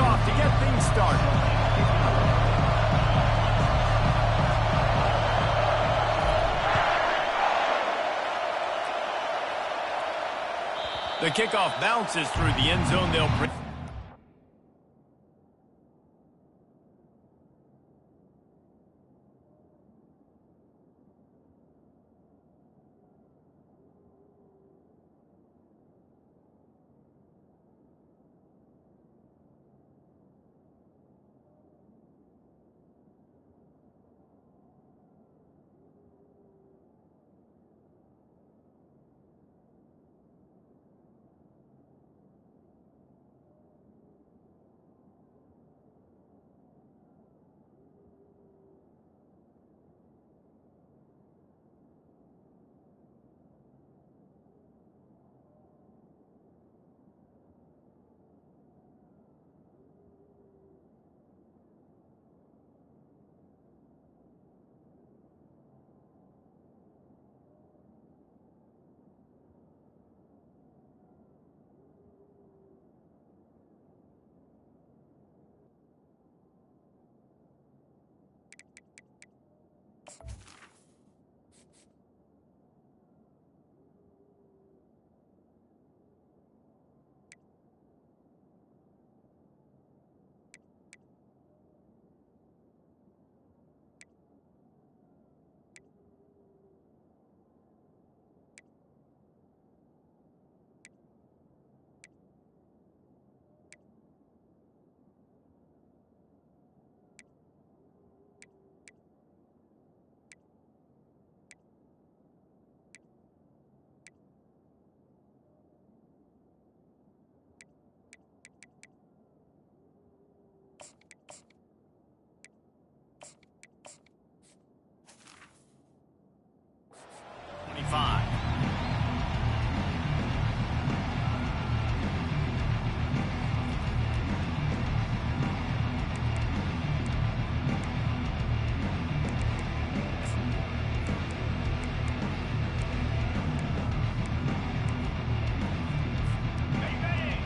kickoff to get things started. The kickoff bounces through the end zone. They'll bring.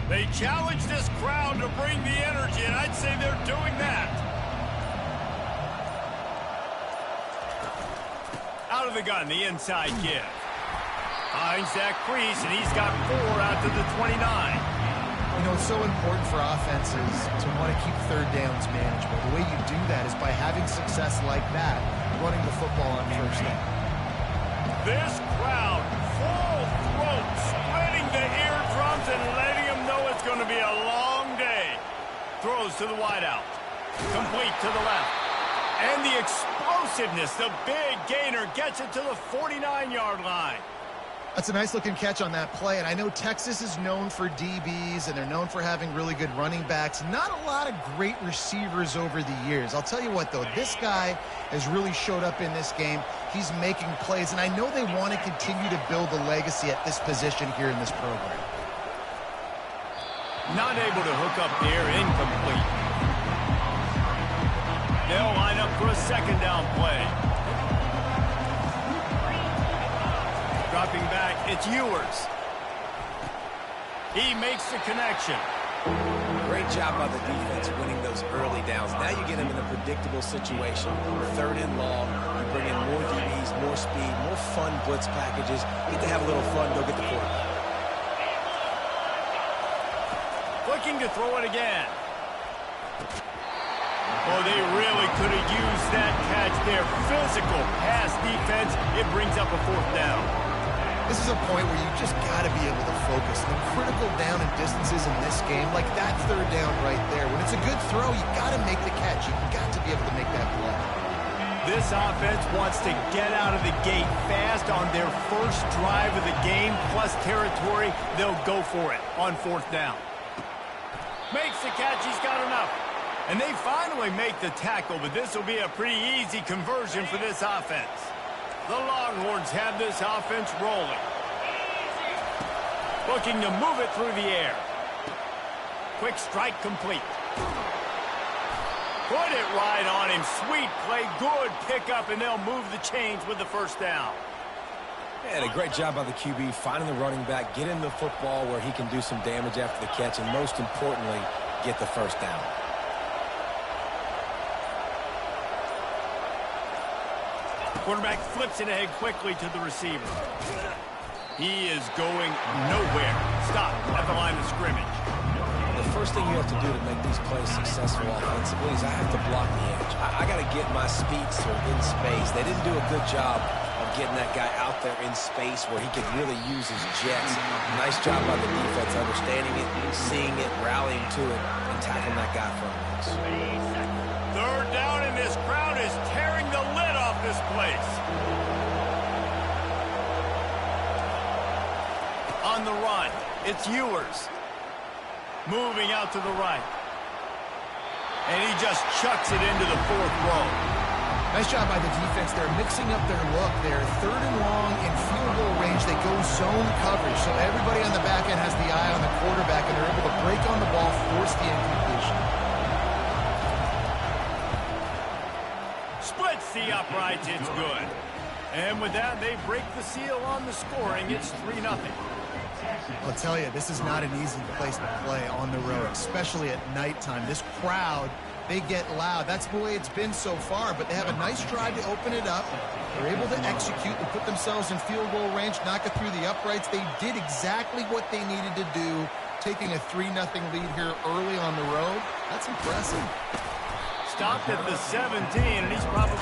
They challenge this crowd to bring the energy, and I'd say they're doing that. Out of the gun, the inside give. Finds that crease, and he's got 4 out to the 29. You know, it's so important for offenses to want to keep third downs manageable. The way you do that is by having success like that, running the football on first down. This crowd, full throat, splitting the eardrums and letting them know it's going to be a long day. Throws to the wideout. Complete to the left. And the explosiveness, the big gainer, gets it to the 49-yard line. That's a nice-looking catch on that play, and I know Texas is known for DBs, and they're known for having really good running backs. Not a lot of great receivers over the years. I'll tell you what, though, this guy has really showed up in this game. He's making plays, and I know they want to continue to build a legacy at this position here in this program. Not able to hook up there, incomplete. They'll line up for a second down play. Dropping back, it's Ewers. He makes the connection. Great job by the defense winning those early downs. Now you get them in a predictable situation. 3rd and long, you bring in more DBs, more speed, more fun blitz packages. You get to have a little fun, go get the quarterback. Looking to throw it again. Oh, they really could have used that catch there. Physical pass defense. It brings up a 4th down. This is a point where you just got to be able to focus. The critical down and distances in this game, like that 3rd down right there. When it's a good throw, you got to make the catch. You got to be able to make that play. This offense wants to get out of the gate fast on their first drive of the game, plus territory. They'll go for it on 4th down. Makes the catch. He's got enough. And they finally make the tackle, but this will be a pretty easy conversion for this offense. The Longhorns have this offense rolling. Looking to move it through the air. Quick strike complete. Put it right on him. Sweet play, good pickup, and they'll move the chains with the 1st down. And a great job by the QB finding the running back, getting the football where he can do some damage after the catch, and most importantly, get the first down. Quarterback flips it ahead quickly to the receiver. He is going nowhere. Stop at the line of scrimmage. The first thing you have to do to make these plays successful offensively is I have to block the edge. I got to get my speedster in space. They didn't do a good job of getting that guy out there in space where he could really use his jets. Nice job by the defense understanding it, seeing it, rallying to it, and tackling that guy from us. Third down, and this crowd is tearing the lid off this place. On the run, it's Ewers. Moving out to the right. And he just chucks it into the fourth row. Nice job by the defense. They're mixing up their look. They're third and long in field goal range. They go zone coverage. So everybody on the back end has the eye on the quarterback, and they're able to break on the ball, force the incompletion. Splits the uprights. It's good. And with that, they break the seal on the scoring. It's 3-0. I'll tell you, this is not an easy place to play on the road, especially at nighttime. This crowd, they get loud. That's the way it's been so far, but they have a nice drive to open it up. They're able to execute and put themselves in field goal range, knock it through the uprights. They did exactly what they needed to do, taking a 3-0 lead here early on the road. That's impressive. Stopped at the 17, and he's probably...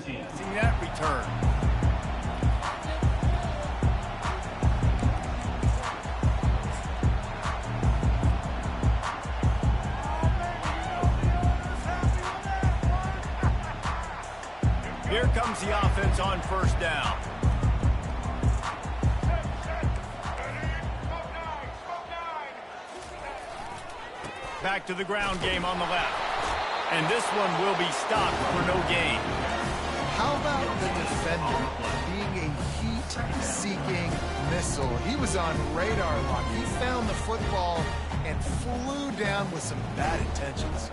See that return. Here comes the offense on first down. Back to the ground game on the left. And this one will be stopped for no gain. How about the defender being a heat-seeking missile? He was on radar lock. He found the football and flew down with some bad intentions.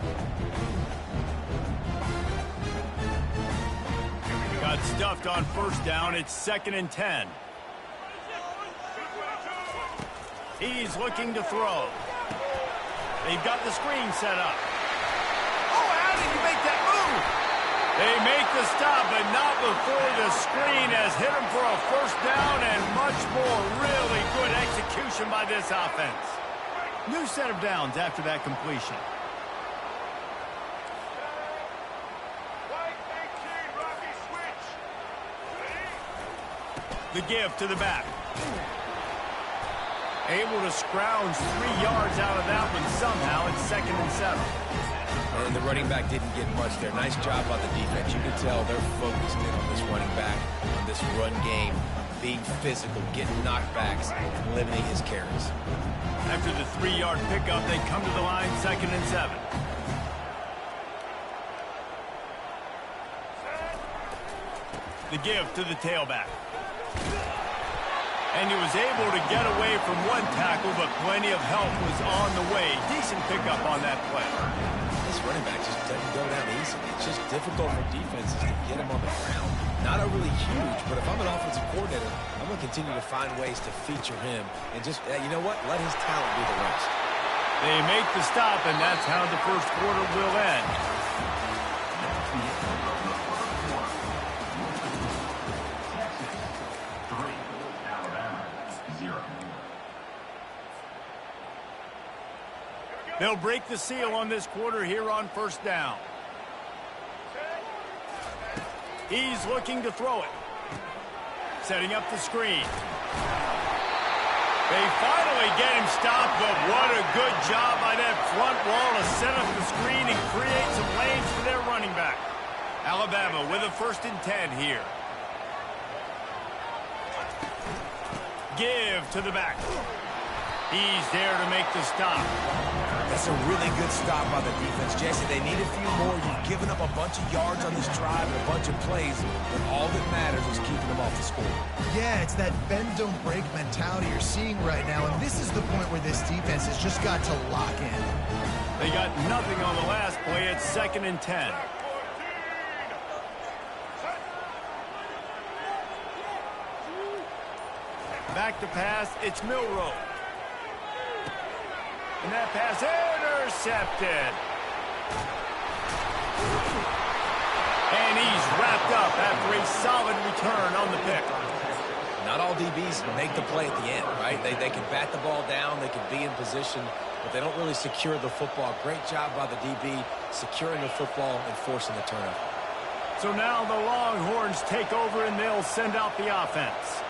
Got stuffed on first down. It's 2nd and 10. He's looking to throw. They've got the screen set up. Oh, how did you make that move? They make the stop, but not before the screen has hit him for a first down and much more. Really good execution by this offense. New set of downs after that completion. The give to the back. Able to scrounge 3 yards out of that one somehow. It's 2nd and 7. And the running back didn't get much there. Nice job by the defense. You can tell they're focused in on this running back, on this run game, being physical, getting knockbacks, and limiting his carries. After the 3-yard pickup, they come to the line, 2nd and 7. The give to the tailback. And he was able to get away from one tackle, but plenty of help was on the way. Decent pickup on that play. This running back just doesn't go down easily. It's just difficult for defenses to get him on the ground. Not overly huge, but if I'm an offensive coordinator, I'm going to continue to find ways to feature him and just, you know what, let his talent do the rest. They make the stop, and that's how the first quarter will end. They'll break the seal on this quarter here on first down. He's looking to throw it. Setting up the screen. They finally get him stopped, but what a good job by that front wall to set up the screen and create some lanes for their running back. Alabama with a 1st and 10 here. Give to the back. He's there to make the stop. That's a really good stop by the defense. Jesse, they need a few more. You've given up a bunch of yards on this drive and a bunch of plays, but all that matters is keeping them off the score. Yeah, it's that bend, don't break mentality you're seeing right now, and this is the point where this defense has just got to lock in. They got nothing on the last play. It's 2nd and 10. Back to pass. It's Milroe. And that pass intercepted. And he's wrapped up after a solid return on the pick. Not all DBs make the play at the end, right? They can bat the ball down, they can be in position, but they don't really secure the football. Great job by the DB securing the football and forcing the turnover. So now the Longhorns take over and they'll send out the offense.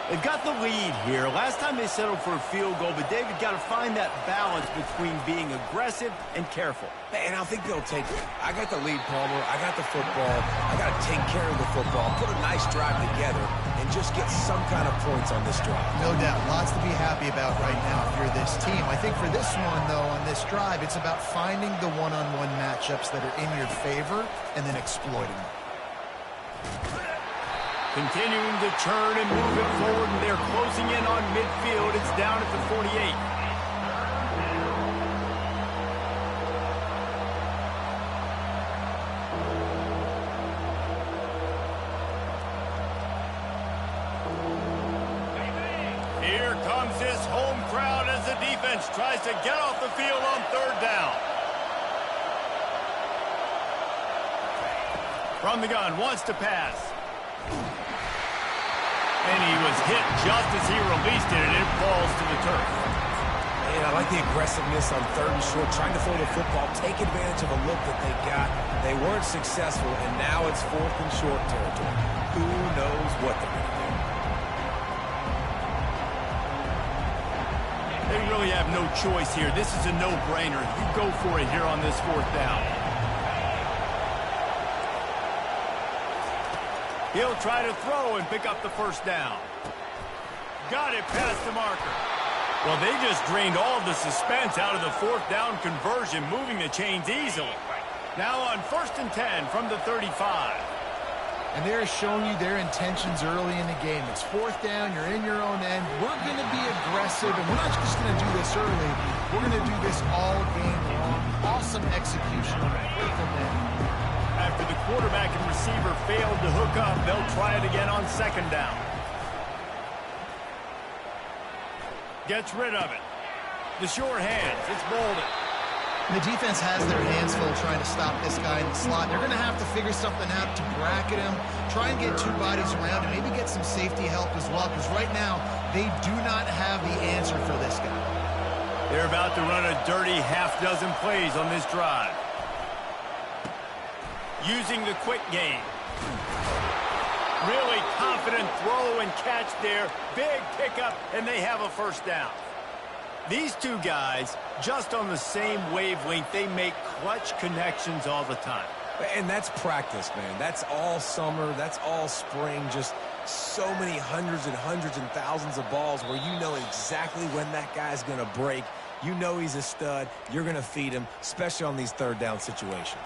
They've got the lead here. Last time they settled for a field goal, but David got to find that balance between being aggressive and careful. And I think they'll take it. I got the lead, Palmer. I got the football. I got to take care of the football, put a nice drive together, and just get some kind of points on this drive. No doubt. Lots to be happy about right now if you're this team. I think for this one, though, on this drive, it's about finding the one-on-one matchups that are in your favor and then exploiting them. Continuing to turn and move it forward, and they're closing in on midfield. It's down at the 48. Here comes this home crowd as the defense tries to get off the field on 3rd down. From the gun, wants to pass. And he was hit just as he released it, and it falls to the turf. And I like the aggressiveness on 3rd and short, trying to throw the football, take advantage of a look that they got. They weren't successful, and now it's 4th and short territory. Who knows what they're going to do? They really have no choice here. This is a no-brainer. You go for it here on this 4th down. He'll try to throw and pick up the first down. Got it past the marker. Well, they just drained all the suspense out of the 4th down conversion, moving the chains easily. Now on 1st and 10 from the 35. And they're showing you their intentions early in the game. It's 4th down, you're in your own end. We're going to be aggressive, and we're not just going to do this early. We're going to do this all game long. Awesome execution on a critical man. After After the quarterback and receiver failed to hook up, they'll try it again on second down. Gets rid of it. The sure hands. It's Bolden. The defense has their hands full trying to stop this guy in the slot. They're going to have to figure something out to bracket him, try and get two bodies around him, maybe get some safety help as well, because right now they do not have the answer for this guy. They're about to run a dirty half-dozen plays on this drive. Using the quick game. Really confident throw and catch there. Big pickup, and they have a first down. These two guys, just on the same wavelength, they make clutch connections all the time. And that's practice, man. That's all summer. That's all spring. Just so many hundreds and thousands of balls where you know exactly when that guy's going to break. You know he's a stud. You're going to feed him, especially on these third down situations.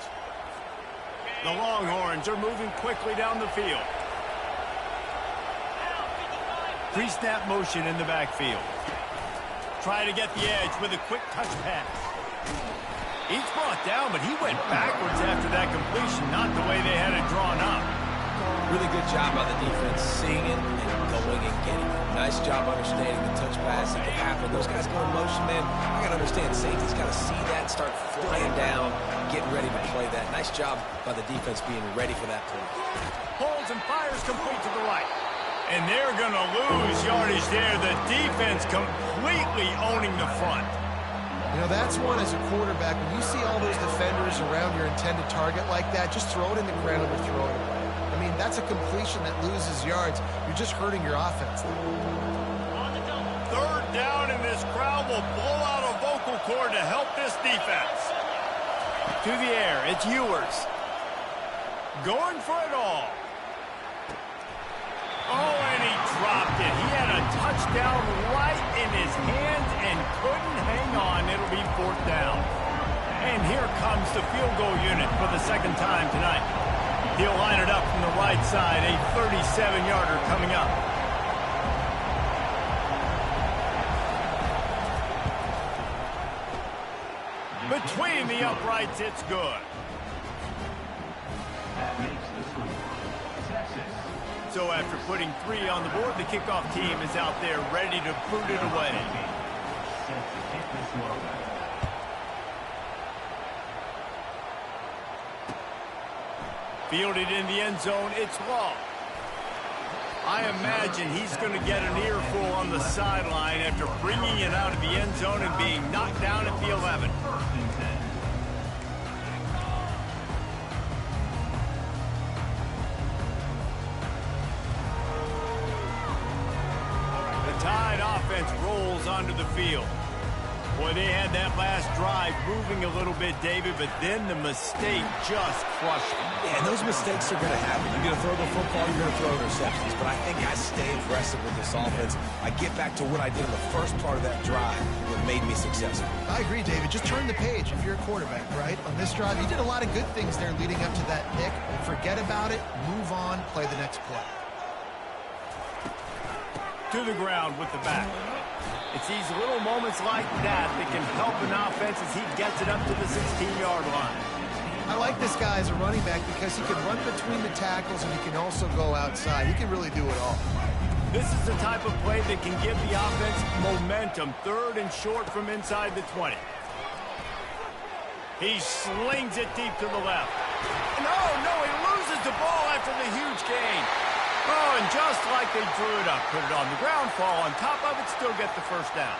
The Longhorns are moving quickly down the field. Pre-snap motion in the backfield. Try to get the edge with a quick touch pass. He's brought down, but he went backwards after that completion, not the way they had it drawn up. Really good job by the defense, seeing it and going and getting it. Nice job understanding the touch pass that could happen. Those guys go in motion, man. I got to understand, safety's got to see that, start flying down, getting ready to play that. Nice job by the defense being ready for that play. Holds and fires complete to the right. And they're going to lose yardage there. The defense completely owning the front. You know, that's one as a quarterback. When you see all those defenders around your intended target like that, just throw it in the ground or throw it away. I mean, that's a completion that loses yards. You're just hurting your offense. Third down, and this crowd will blow out a vocal cord to help this defense. To the air, it's Ewers. Going for it all. Oh, and he dropped it. He had a touchdown right in his hands and couldn't hang on. It'll be fourth down. And here comes the field goal unit for the second time tonight. He'll line it up from the right side. A 37-yarder coming up. Between the uprights, it's good. So after putting 3 on the board, the kickoff team is out there ready to boot it away. Fielded in the end zone, it's Law. I imagine he's going to get an earful on the sideline after bringing it out of the end zone and being knocked down at the 11. Tide offense rolls onto the field. Boy, they had that last drive moving a little bit, David, but then the mistake just crushed them. Yeah, and those mistakes are going to happen. You're going to throw the football, you're going to throw interceptions. But I think I stay aggressive with this offense. I get back to what I did in the first part of that drive that made me successful. I agree, David. Just turn the page if you're a quarterback, right? On this drive, you did a lot of good things there leading up to that pick. Forget about it, move on, play the next play. To the ground with the back. It's these little moments like that that can help an offense as he gets it up to the 16-yard line. I like this guy as a running back because he can run between the tackles and he can also go outside. He can really do it all. This is the type of play that can give the offense momentum. Third and short from inside the 20. He slings it deep to the left. No, he loses the ball after the huge gain. Oh, and just like they drew it up, put it on the ground, fall on top of it, still get the first down.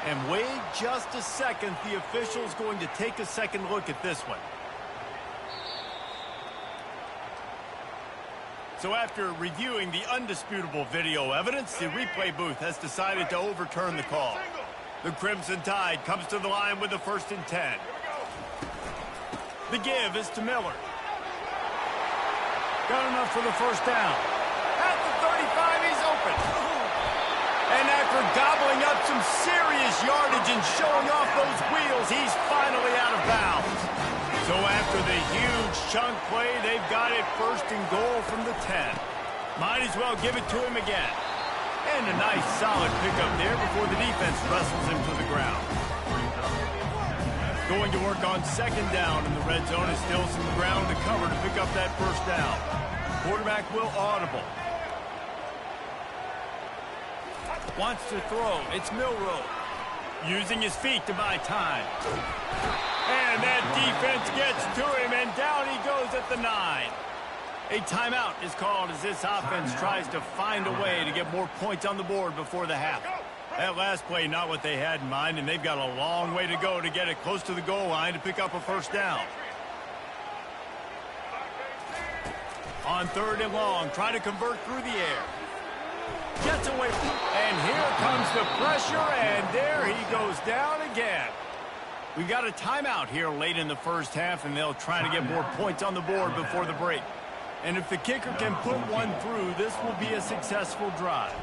And wait just a second, the official's going to take a second look at this one. So after reviewing the undisputable video evidence, the replay booth has decided to overturn the call. The Crimson Tide comes to the line with the 1st and 10. The give is to Miller. Got enough for the first down. At the 35, he's open. And after gobbling up some serious yardage and showing off those wheels, he's finally out of bounds. So after the huge chunk play, they've got it 1st and goal from the 10. Might as well give it to him again. And a nice solid pickup there before the defense wrestles him to the ground. Going to work on second down in the red zone. Is still some ground to cover to pick up that first down. Quarterback will audible. Wants to throw. It's Milroe. Using his feet to buy time. And that defense gets to him, and down he goes at the 9. A timeout is called as this offense tries to find a way to get more points on the board before the half. That last play, not what they had in mind, and they've got a long way to go to get it close to the goal line to pick up a first down. On third and long, trying to convert through the air. Gets away, and here comes the pressure, and there he goes down again. We got a timeout here late in the first half, and they'll try to get more points on the board before the break. And if the kicker can put one through, this will be a successful drive.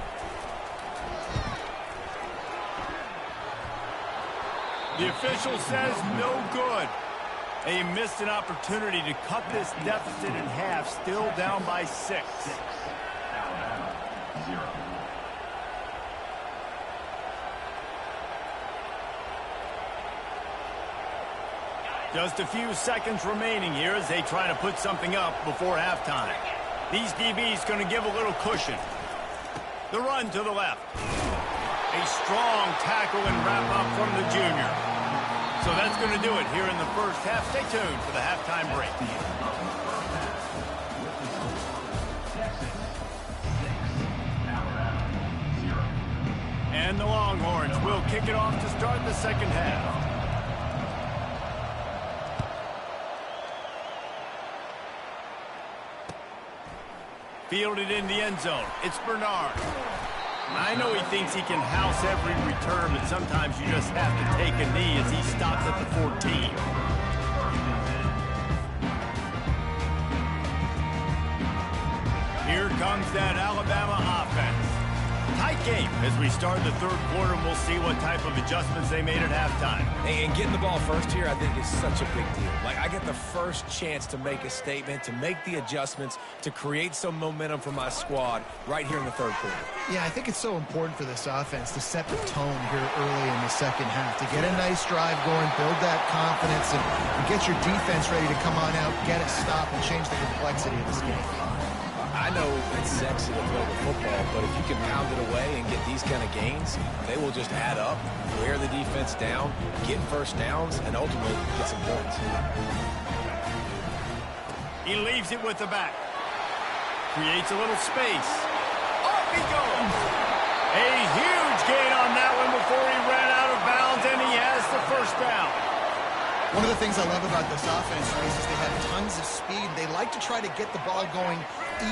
The official says no good. They missed an opportunity to cut this deficit in half, still down by 6. Just a few seconds remaining here as they try to put something up before halftime. These DBs going to give a little cushion. The run to the left. A strong tackle and wrap up from the junior. So that's going to do it here in the first half. Stay tuned for the halftime break. And the Longhorns will kick it off to start the second half. Fielded in the end zone. It's Bernard. I know he thinks he can house every return, but sometimes you just have to take a knee as he stops at the 14. Here comes that Alabama offense. Tight game as we start the third quarter, and we'll see what type of adjustments they made at halftime. And getting the ball first here, I think, is such a big deal. Like, I get the first chance to make a statement, to make the adjustments, to create some momentum for my squad right here in the third quarter. Yeah, I think it's so important for this offense to set the tone here early in the second half, to get a nice drive going, build that confidence, and get your defense ready to come on out, get a stop, and change the complexity of this game. I know it's sexy to throw the football, but if you can pound it away and get these kind of gains, they will just add up, wear the defense down, get first downs, and ultimately get some points. He leaves it with the back. Creates a little space. Off he goes. A huge gain on that one before he ran out of bounds, and he has the first down. One of the things I love about this offense, Reese, is they have tons of speed. They like to try to get the ball going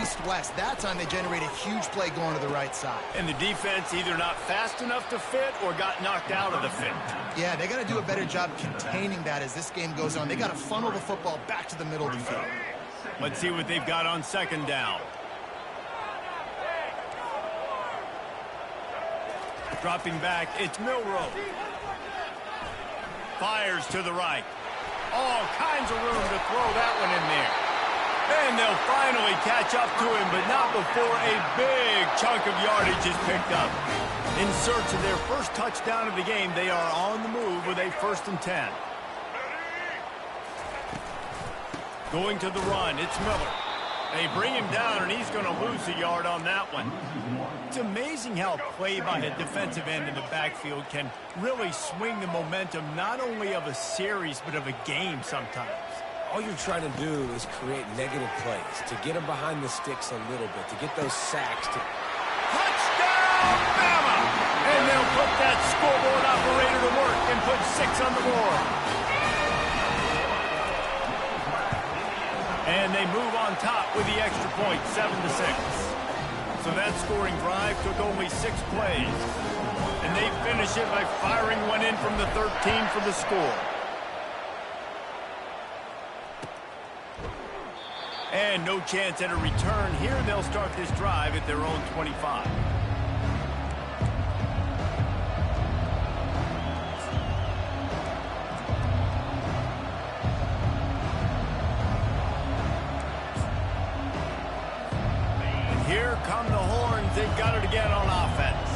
east-west. That time they generate a huge play going to the right side. And the defense either not fast enough to fit or got knocked out of the fit. Yeah, they got to do a better job containing that as this game goes on. They got to funnel the football back to the middle of the field. Let's see what they've got on second down. Dropping back, it's Milroe. Fires to the right. All kinds of room to throw that one in there. And they'll finally catch up to him, but not before a big chunk of yardage is picked up. In search of their first touchdown of the game, they are on the move with a 1st and 10. Going to the run, it's Miller. They bring him down, and he's going to lose a yard on that one. It's amazing how play by a defensive end in the backfield can really swing the momentum not only of a series, but of a game sometimes. All you're trying to do is create negative plays, to get them behind the sticks a little bit, to get those sacks. Touchdown, Bama! And they'll put that scoreboard operator to work and put 6 on the board. And they move on top with the extra point, 7-6. So that scoring drive took only 6 plays. And they finish it by firing one in from the 13 for the score. And no chance at a return here. They'll start this drive at their own 25. And here come the Horns. They've got it again on offense.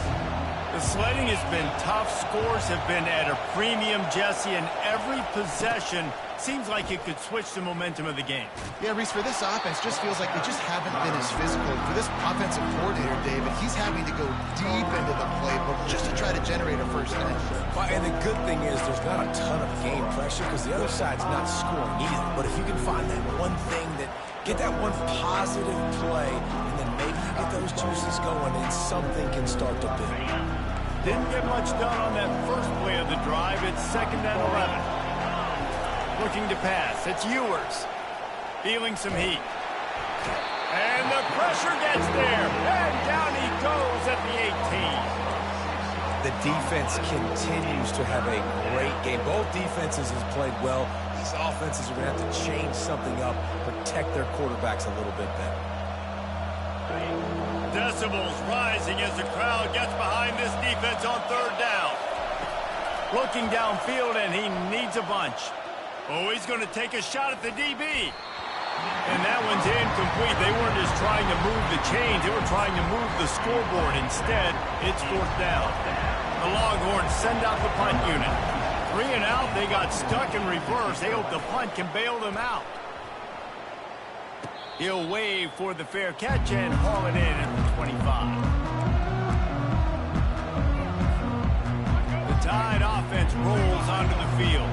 The sledding has been tough. Scores have been at a premium, Jesse, and every possession seems like it could switch the momentum of the game. Yeah, Reese, for this offense, just feels like they just haven't been as physical. For this offensive coordinator, David, he's having to go deep into the playbook just to try to generate a first down. And the good thing is there's not a ton of game pressure because the other side's not scoring either. But if you can find that one thing get that one positive play, and then maybe you get those juices going and something can start to build. Didn't get much done on that first play of the drive. It's 2nd and 11. Looking to pass. It's Ewers. Feeling some heat. And the pressure gets there. And down he goes at the 18. The defense continues to have a great game. Both defenses have played well. These offenses are going to have to change something up, protect their quarterbacks a little bit better. Decibels rising as the crowd gets behind this defense on 3rd down. Looking downfield, and he needs a bunch. Oh, he's going to take a shot at the DB. And that one's incomplete. They weren't just trying to move the chains. They were trying to move the scoreboard. Instead, it's 4th down. The Longhorns send out the punt unit. 3 and out. They got stuck in reverse. They hope the punt can bail them out. He'll wave for the fair catch and haul it in at the 25. The Tide offense rolls onto the field.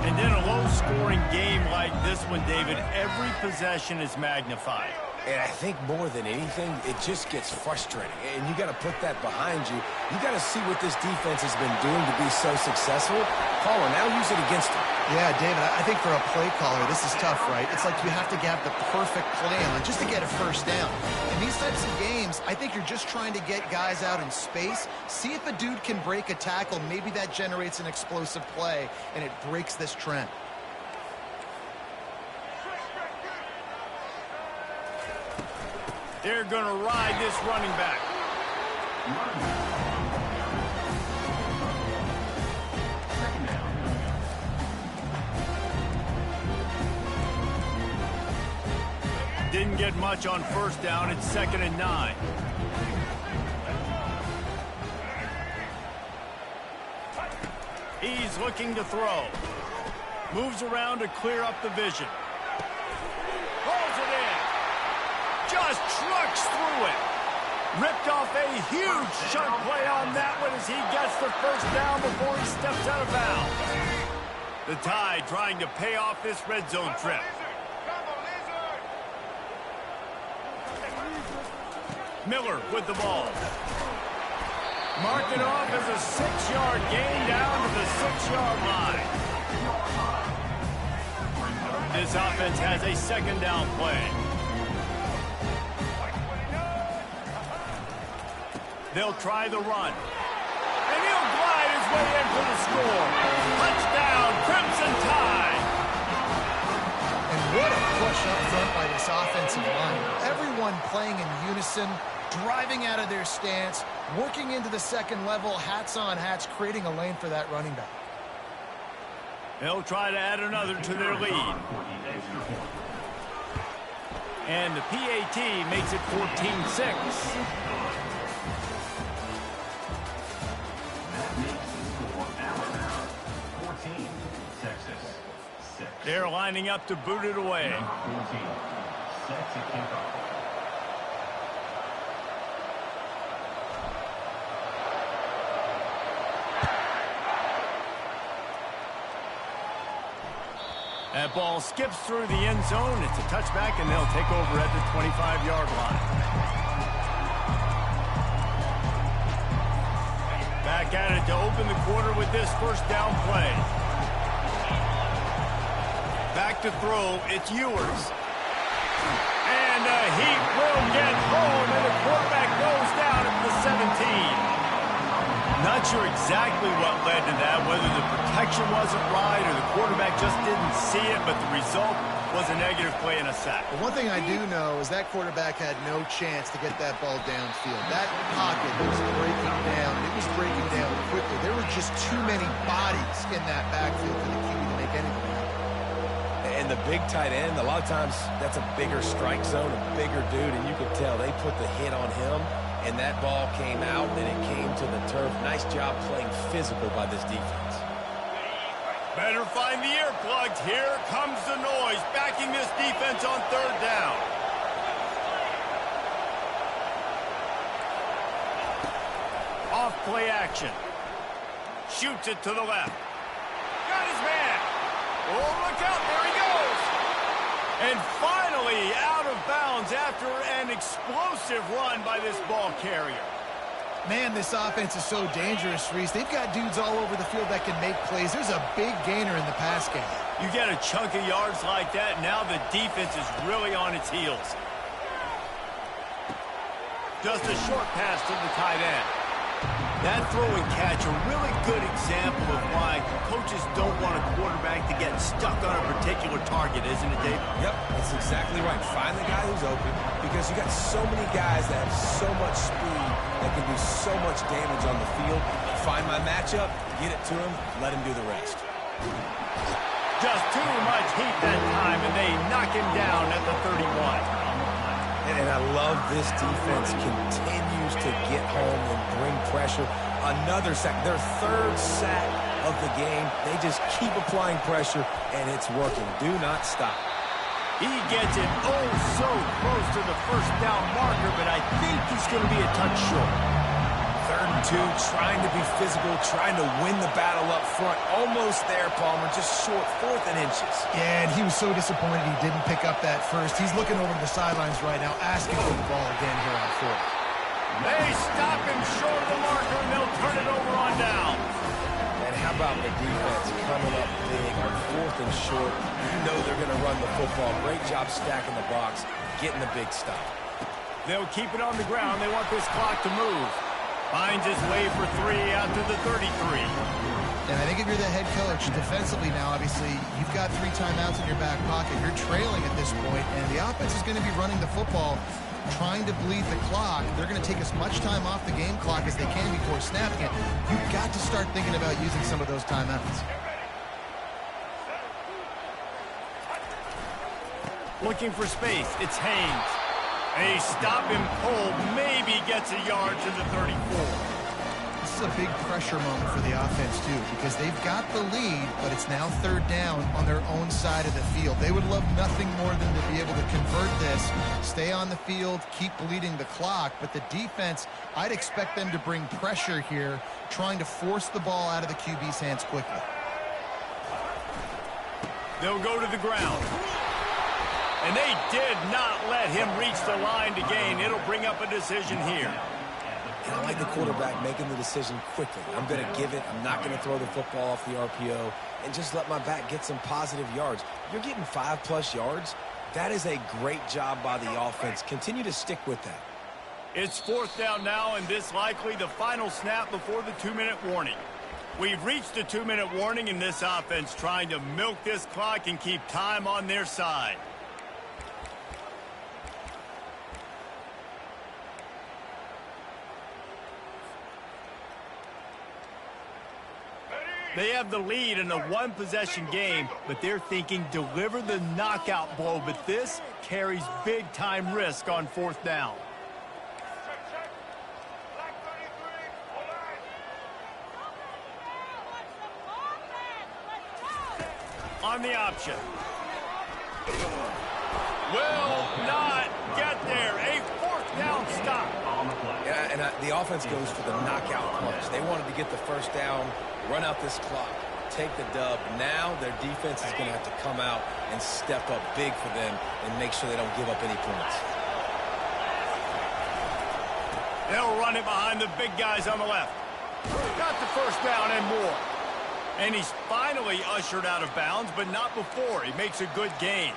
And in a low-scoring game like this one, David, every possession is magnified. And I think more than anything, it just gets frustrating. And you got to put that behind you. You got to see what this defense has been doing to be so successful. Caller, now use it against them. Yeah, David, I think for a play caller, this is tough, right? It's like you have to have the perfect plan just to get a first down. In these types of games, I think you're just trying to get guys out in space, see if a dude can break a tackle. Maybe that generates an explosive play, and it breaks this trend. They're going to ride this running back. Didn't get much on 1st down. It's 2nd and 9. He's looking to throw. Moves around to clear up the vision. Holds it in. Just trucks through it. Ripped off a huge chunk play on that one as he gets the 1st down before he steps out of bounds. The Tide trying to pay off this red zone trip. Miller with the ball. Mark it off as a 6-yard gain down to the 6-yard line. This offense has a 2nd down play. They'll try the run. And he'll glide his way in for the score. Touchdown, Crimson Tide. And what a push up front by this offensive line. Everyone playing in unison, driving out of their stance, working into the 2nd level, hats on hats, creating a lane for that running back. They'll try to add another to their lead. And the PAT makes it 14-6. They're lining up to boot it away. That ball skips through the end zone. It's a touchback, and they'll take over at the 25-yard line. Back at it to open the quarter with this 1st down play. Back to throw, it's Ewers. And he will get home, and the quarterback goes down at the 17. Not sure exactly what led to that, whether the protection wasn't right or the quarterback just didn't see it, but the result was a negative play and a sack. But one thing I do know is that quarterback had no chance to get that ball downfield. That pocket was breaking down. It was breaking down quickly. There were just too many bodies in that backfield for the QB to make anything happen. And the big tight end, a lot of times that's a bigger strike zone, a bigger dude, and you can tell they put the hit on him. and that ball came out, and it came to the turf. Nice job playing physical by this defense. Better find the earplugs. Here comes the noise, backing this defense on third down. Off play action. Shoots it to the left. Got his man. Oh, look out. There he goes. And finally out of bounds after an explosive run by this ball carrier. Man, this offense is so dangerous, Reese. They've got dudes all over the field that can make plays. There's a big gainer in the pass game. You get a chunk of yards like that, now the defense is really on its heels. Just a short pass to the tight end. That throw and catch, a really good example of why coaches don't want a quarterback to get stuck on a particular target, isn't it, Dave? Yep, that's exactly right. Find the guy who's open, because you got so many guys that have so much speed that can do so much damage on the field. Find my matchup, get it to him, let him do the rest. Just too much heat that time, and they knock him down at the 31. And I love this defense continues to get home and bring pressure. Another sack, their third sack of the game. They just keep applying pressure, and it's working. Do not stop. He gets it oh so close to the first down marker, but I think he's going to be a touch short. 3rd and 2, trying to be physical, trying to win the battle up front. Almost there, Palmer, just short, 4th and inches. Yeah, and he was so disappointed he didn't pick up that first. He's looking over to the sidelines right now, asking for the ball again here on 4th. They stop him short of the marker, and they'll turn it over on down. And how about the defense coming up big on 4th and short? You know they're going to run the football. Great job stacking the box, getting the big stop. They'll keep it on the ground. They want this clock to move. Finds his way for 3 out to the 33. And I think if you're the head coach, defensively now, obviously, you've got 3 timeouts in your back pocket. You're trailing at this point, and the offense is going to be running the football, trying to bleed the clock. They're going to take as much time off the game clock as they can before snapping it. You've got to start thinking about using some of those timeouts. Looking for space. It's Haynes. They stop him cold. Maybe gets a yard to the 34. This is a big pressure moment for the offense, too, because they've got the lead, but it's now 3rd down on their own side of the field. They would love nothing more than to be able to convert this, stay on the field, keep bleeding the clock. But the defense, I'd expect them to bring pressure here, trying to force the ball out of the QB's hands quickly. They'll go to the ground. And they did not let him reach the line to gain. It'll bring up a decision here. And I like the quarterback making the decision quickly. I'm going to give it. I'm not going to throw the football off the RPO and just let my back get some positive yards. You're getting 5+ yards. That is a great job by the offense. Continue to stick with that. It's 4th down now, and this likely the final snap before the 2-minute warning. We've reached the 2-minute warning in this offense, trying to milk this clock and keep time on their side. They have the lead in a 1-possession game, but they're thinking deliver the knockout blow, but this carries big-time risk on 4th down. On the option. Will not get there. A 4th down stop. And the offense goes for the knockout punch. They wanted to get the 1st down, run out this clock, take the dub. Now their defense is going to have to come out and step up big for them and make sure they don't give up any points. They'll run it behind the big guys on the left. Got the 1st down and more. And he's finally ushered out of bounds, but not before. He makes a good gain.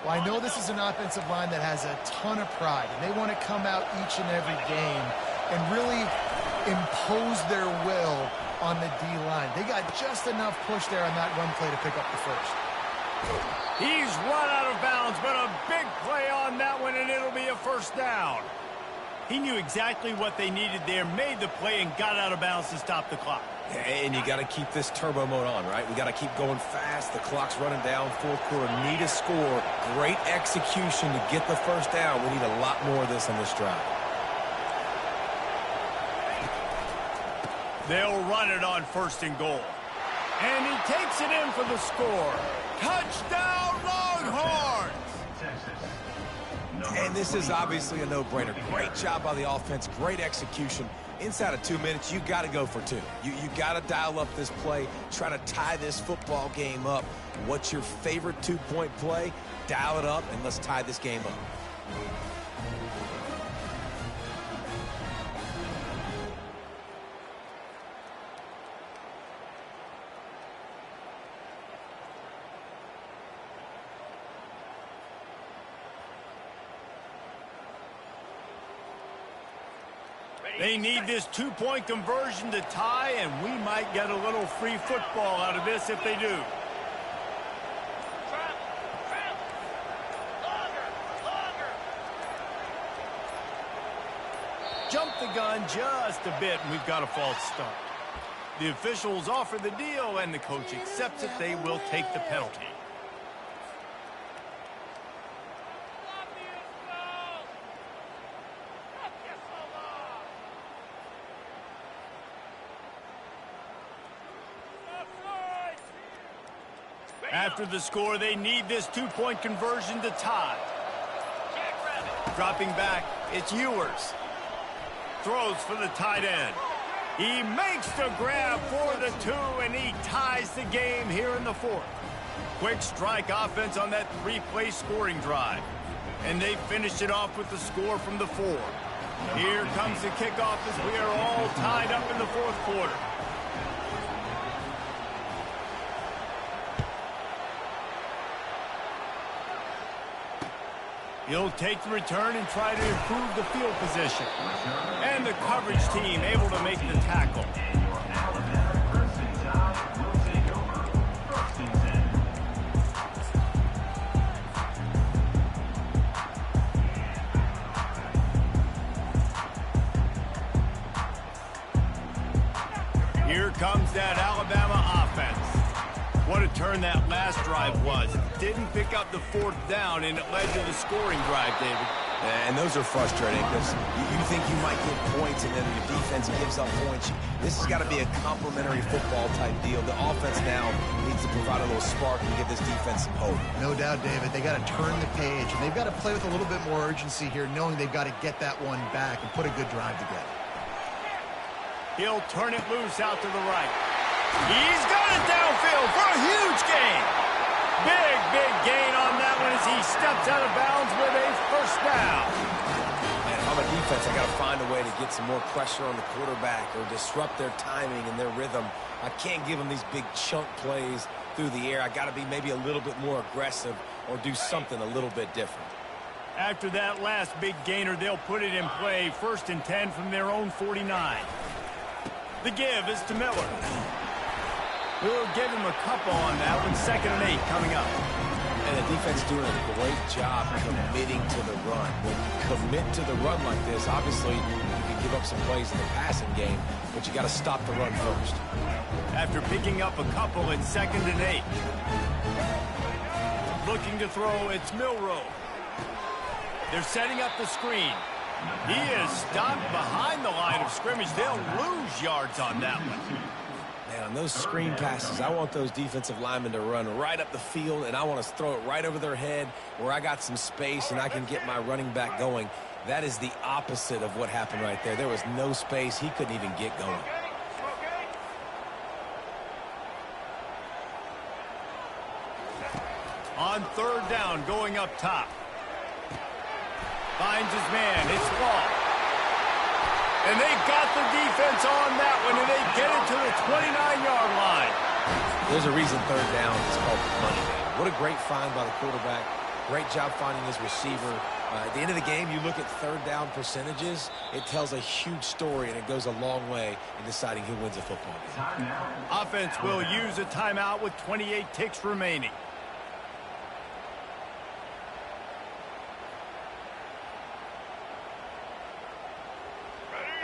Well, I know this is an offensive line that has a ton of pride, and they want to come out each and every game and really impose their will on the D-line. They got just enough push there on that run play to pick up the 1st. He's run out of bounds, but a big play on that one, and it'll be a 1st down. He knew exactly what they needed there, made the play, and got out of bounds to stop the clock. And you got to keep this turbo mode on, right? We got to keep going fast. The clock's running down. 4th quarter, need a score. Great execution to get the 1st down. We need a lot more of this on this drive. They'll run it on 1st and goal. And he takes it in for the score. Touchdown, Longhorns! And this is obviously a no-brainer. Great job by the offense, great execution. Inside of 2 minutes, you got to go for 2. You got to dial up this play, try to tie this football game up. What's your favorite 2-point play? Dial it up, and let's tie this game up. They need this 2-point conversion to tie, and we might get a little free football out of this if they do. Jump the gun just a bit, and we've got a false start. The officials offer the deal, and the coach accepts it. They will take the penalty. After the score, they need this 2-point conversion to tie. Dropping back, it's Ewers. Throws for the tight end. He makes the grab for the 2, and he ties the game here in the 4th. Quick strike offense on that 3-play scoring drive. And they finished it off with the score from the 4. Here comes the kickoff as we are all tied up in the 4th quarter. He'll take the return and try to improve the field position. And the coverage team able to make the tackle. Here comes that Alabama offense. What a turn that last drive was. Didn't pick up the 4th down, and it led to the scoring drive, David. And those are frustrating because you think you might get points, and then your defense gives up points. This has got to be a complementary football type deal. The offense now needs to provide a little spark and give this defense some hope. No doubt, David. They got to turn the page, and they've got to play with a little bit more urgency here, knowing they've got to get that one back and put a good drive together. He'll turn it loose out to the right. He's got it downfield for a huge gain. Big gain on that one as he steps out of bounds with a 1st down. And on the defense, I got to find a way to get some more pressure on the quarterback or disrupt their timing and their rhythm. I can't give them these big chunk plays through the air. I got to be maybe a little bit more aggressive or do something a little bit different. After that last big gainer, they'll put it in play. 1st and 10 from their own 49. The give is to Miller. We'll give him a couple on that one. 2nd and 8 coming up. And the defense doing a great job committing to the run. When you commit to the run like this, obviously you can give up some plays in the passing game, but you got to stop the run first. After picking up a couple, it's 2nd and 8. Looking to throw, it's Milroe. They're setting up the screen. He is stopped behind the line of scrimmage. They'll lose yards on that one. Man, on those screen passes, I want those defensive linemen to run right up the field, and I want to throw it right over their head where I got some space and I can get my running back going. That is the opposite of what happened right there. There was no space. He couldn't even get going. On 3rd down, going up top. Finds his man. It's Ball. And they got the defense on that one, and they get it to the 29-yard line. There's a reason 3rd down is called the money man. What a great find by the quarterback. Great job finding his receiver. At the end of the game, you look at 3rd down percentages. It tells a huge story, and it goes a long way in deciding who wins a football game. Offense will use a timeout with 28 ticks remaining.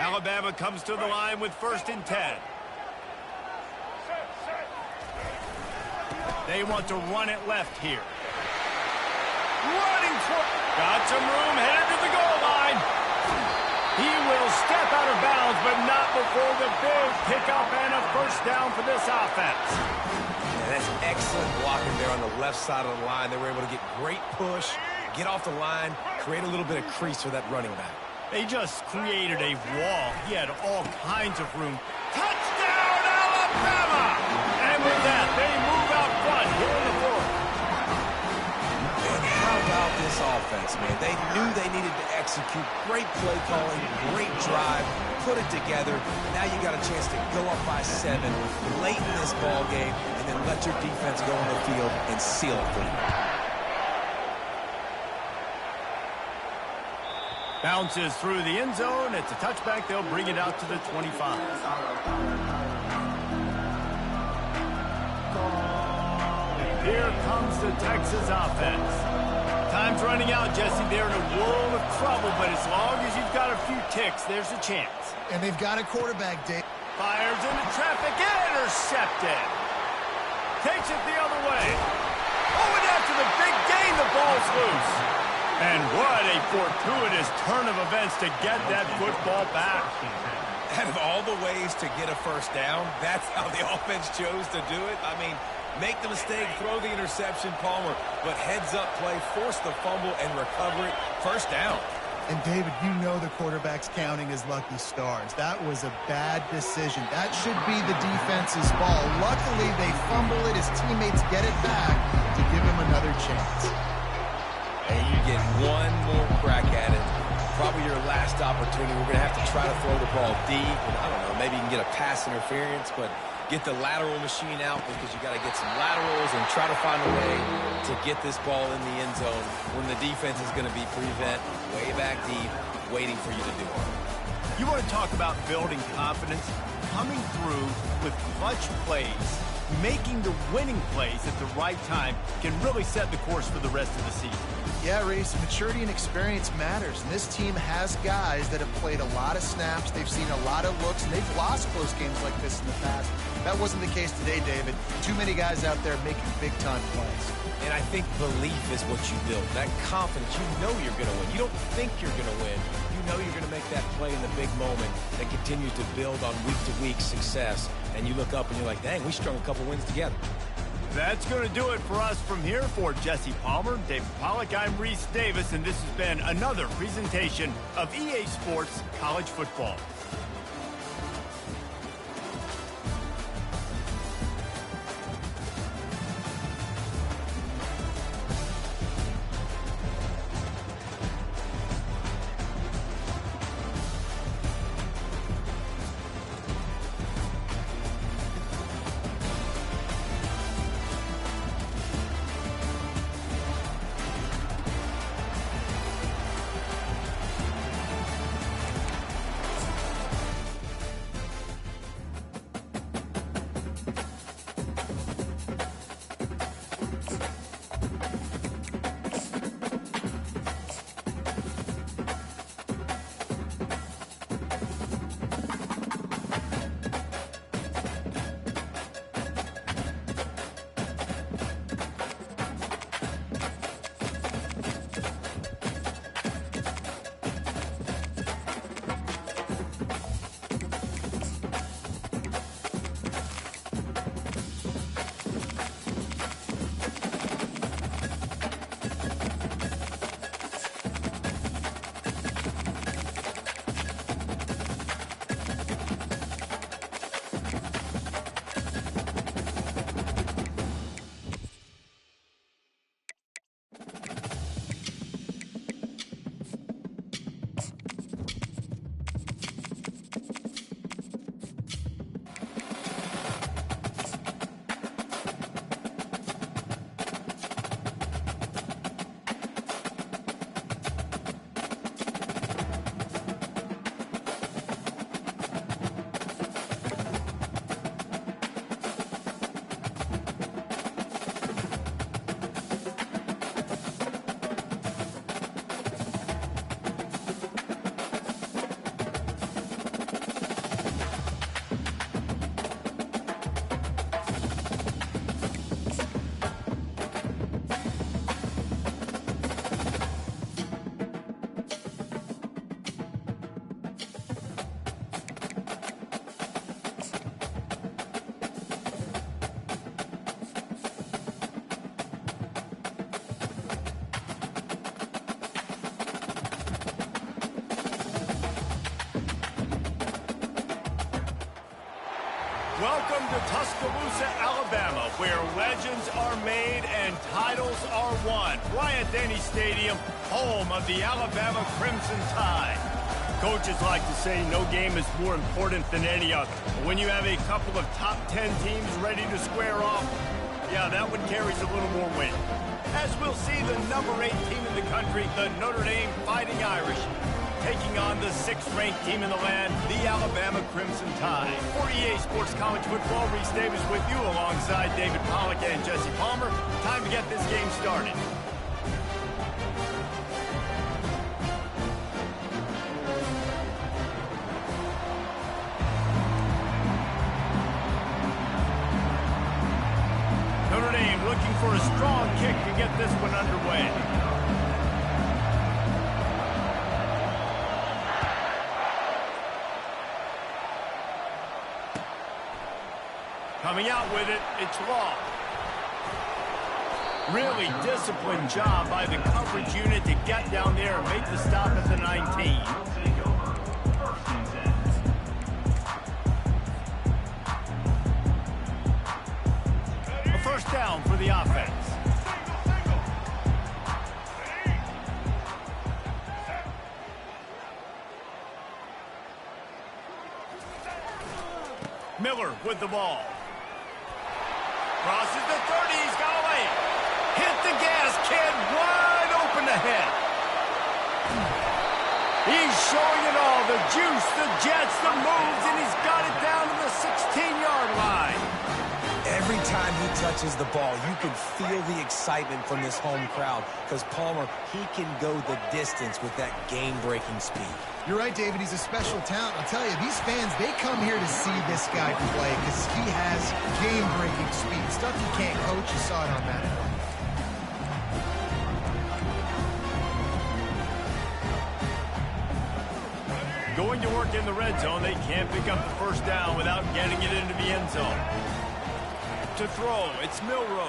Alabama comes to the line with 1st and 10. They want to run it left here. Running for... Got some room, headed to the goal line. He will step out of bounds, but not before the big kickoff first down for this offense. Yeah, that's excellent blocking there on the left side of the line. They were able to get great push, get off the line, create a little bit of crease for that running back. They just created a wall. He had all kinds of room. Touchdown, Alabama! And with that, they move out front here in the fourth. And how about this offense, man? They knew they needed to execute. Great play calling, great drive, put it together. Now you got a chance to go up by 7 late in this ball game and then let your defense go on the field and seal it for you. Bounces through the end zone. It's a touchback. They'll bring it out to the 25. Here comes the Texas offense. Time's running out, Jesse. They're in a world of trouble, but as long as you've got a few ticks, there's a chance. And they've got a quarterback, Dave. Fires into traffic. Intercepted. Takes it the other way. Oh, and after the big gain, the ball's loose. And what a fortuitous turn of events to get that football back. Out of all the ways to get a first down, that's how the offense chose to do it. I mean, make the mistake, throw the interception, Palmer, but heads-up play, force the fumble, and recover it. First down. And, David, you know the quarterback's counting his lucky stars. That was a bad decision. That should be the defense's ball. Luckily, they fumble it. His teammates get it back to give him another chance. And you get one more crack at it. Probably your last opportunity. We're going to have to try to throw the ball deep. And I don't know, maybe you can get a pass interference, but get the lateral machine out because you got to get some laterals and try to find a way to get this ball in the end zone when the defense is going to be prevent way back deep, waiting for you to do it. You want to talk about building confidence? Coming through with clutch plays, making the winning plays at the right time can really set the course for the rest of the season. Yeah, Reese, maturity and experience matters. And this team has guys that have played a lot of snaps. They've seen a lot of looks, and they've lost close games like this in the past. That wasn't the case today, David. Too many guys out there making big-time plays. And I think belief is what you build. That confidence, you know you're going to win. You don't think you're going to win. You know you're going to make that play in the big moment that continues to build on week-to-week success. And you look up and you're like, dang, we strung a couple wins together. That's going to do it for us from here. For Jesse Palmer, David Pollack, I'm Reese Davis, and this has been another presentation of EA Sports College Football. Welcome to Tuscaloosa, Alabama, where legends are made and titles are won. Bryant-Denny Stadium, home of the Alabama Crimson Tide. Coaches like to say no game is more important than any other. But when you have a couple of top 10 teams ready to square off, yeah, that one carries a little more weight. As we'll see the number 8 team in the country, the Notre Dame Fighting Irish, taking on the 6th-ranked team in the land, the Alabama Crimson Tide. For EA Sports College Football, Reese Davis with you alongside David Pollack and Jesse Palmer. Time to get this game started. Notre Dame looking for a strong kick to get this one underway. Coming out with it, it's long. Really disciplined job by the coverage unit to get down there and make the stop at the 19. A first down for the offense. Miller with the ball. Crosses the 30, he's got away. Hit the gas, kid, wide open ahead. He's showing it all, the juice, the jets, the moves, and he's got it down to the 16-yard line. Every time he touches the ball, you can feel the excitement from this home crowd because Palmer, he can go the distance with that game-breaking speed. You're right, David. He's a special talent. I'll tell you, these fans, they come here to see this guy play because he has game-breaking speed. Stuff you can't coach. You saw it on that play. Going to work in the red zone, they can't pick up the first down without getting it into the end zone. To throw, it's Milroe.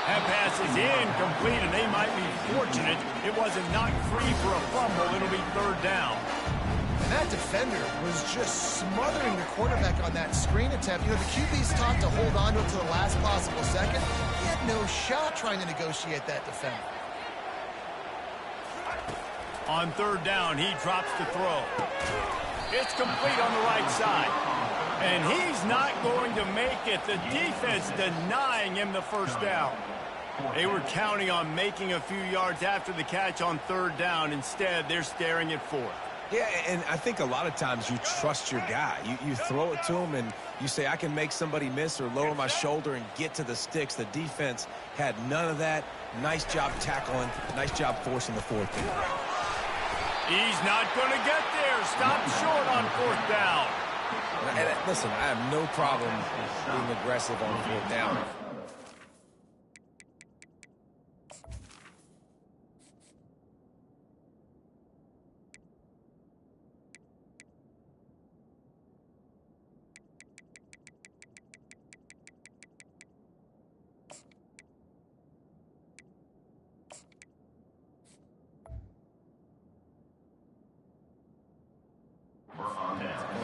That pass is incomplete, and they might be fortunate it wasn't knocked free for a fumble. It'll be third down. And that defender was just smothering the quarterback on that screen attempt. You know, the QB's taught to hold on to it to the last possible second. He had no shot trying to negotiate that defender. On third down, he drops the throw. It's complete on the right side. And he's not going to make it. The defense denying him the first down. They were counting on making a few yards after the catch on third down. Instead, they're staring at fourth. Yeah, and I think a lot of times you trust your guy. You throw it to him and you say, I can make somebody miss or lower my shoulder and get to the sticks. The defense had none of that. Nice job tackling. Nice job forcing the fourth down. He's not going to get there. Stop short on fourth down. And listen, I have no problem being aggressive on fourth down.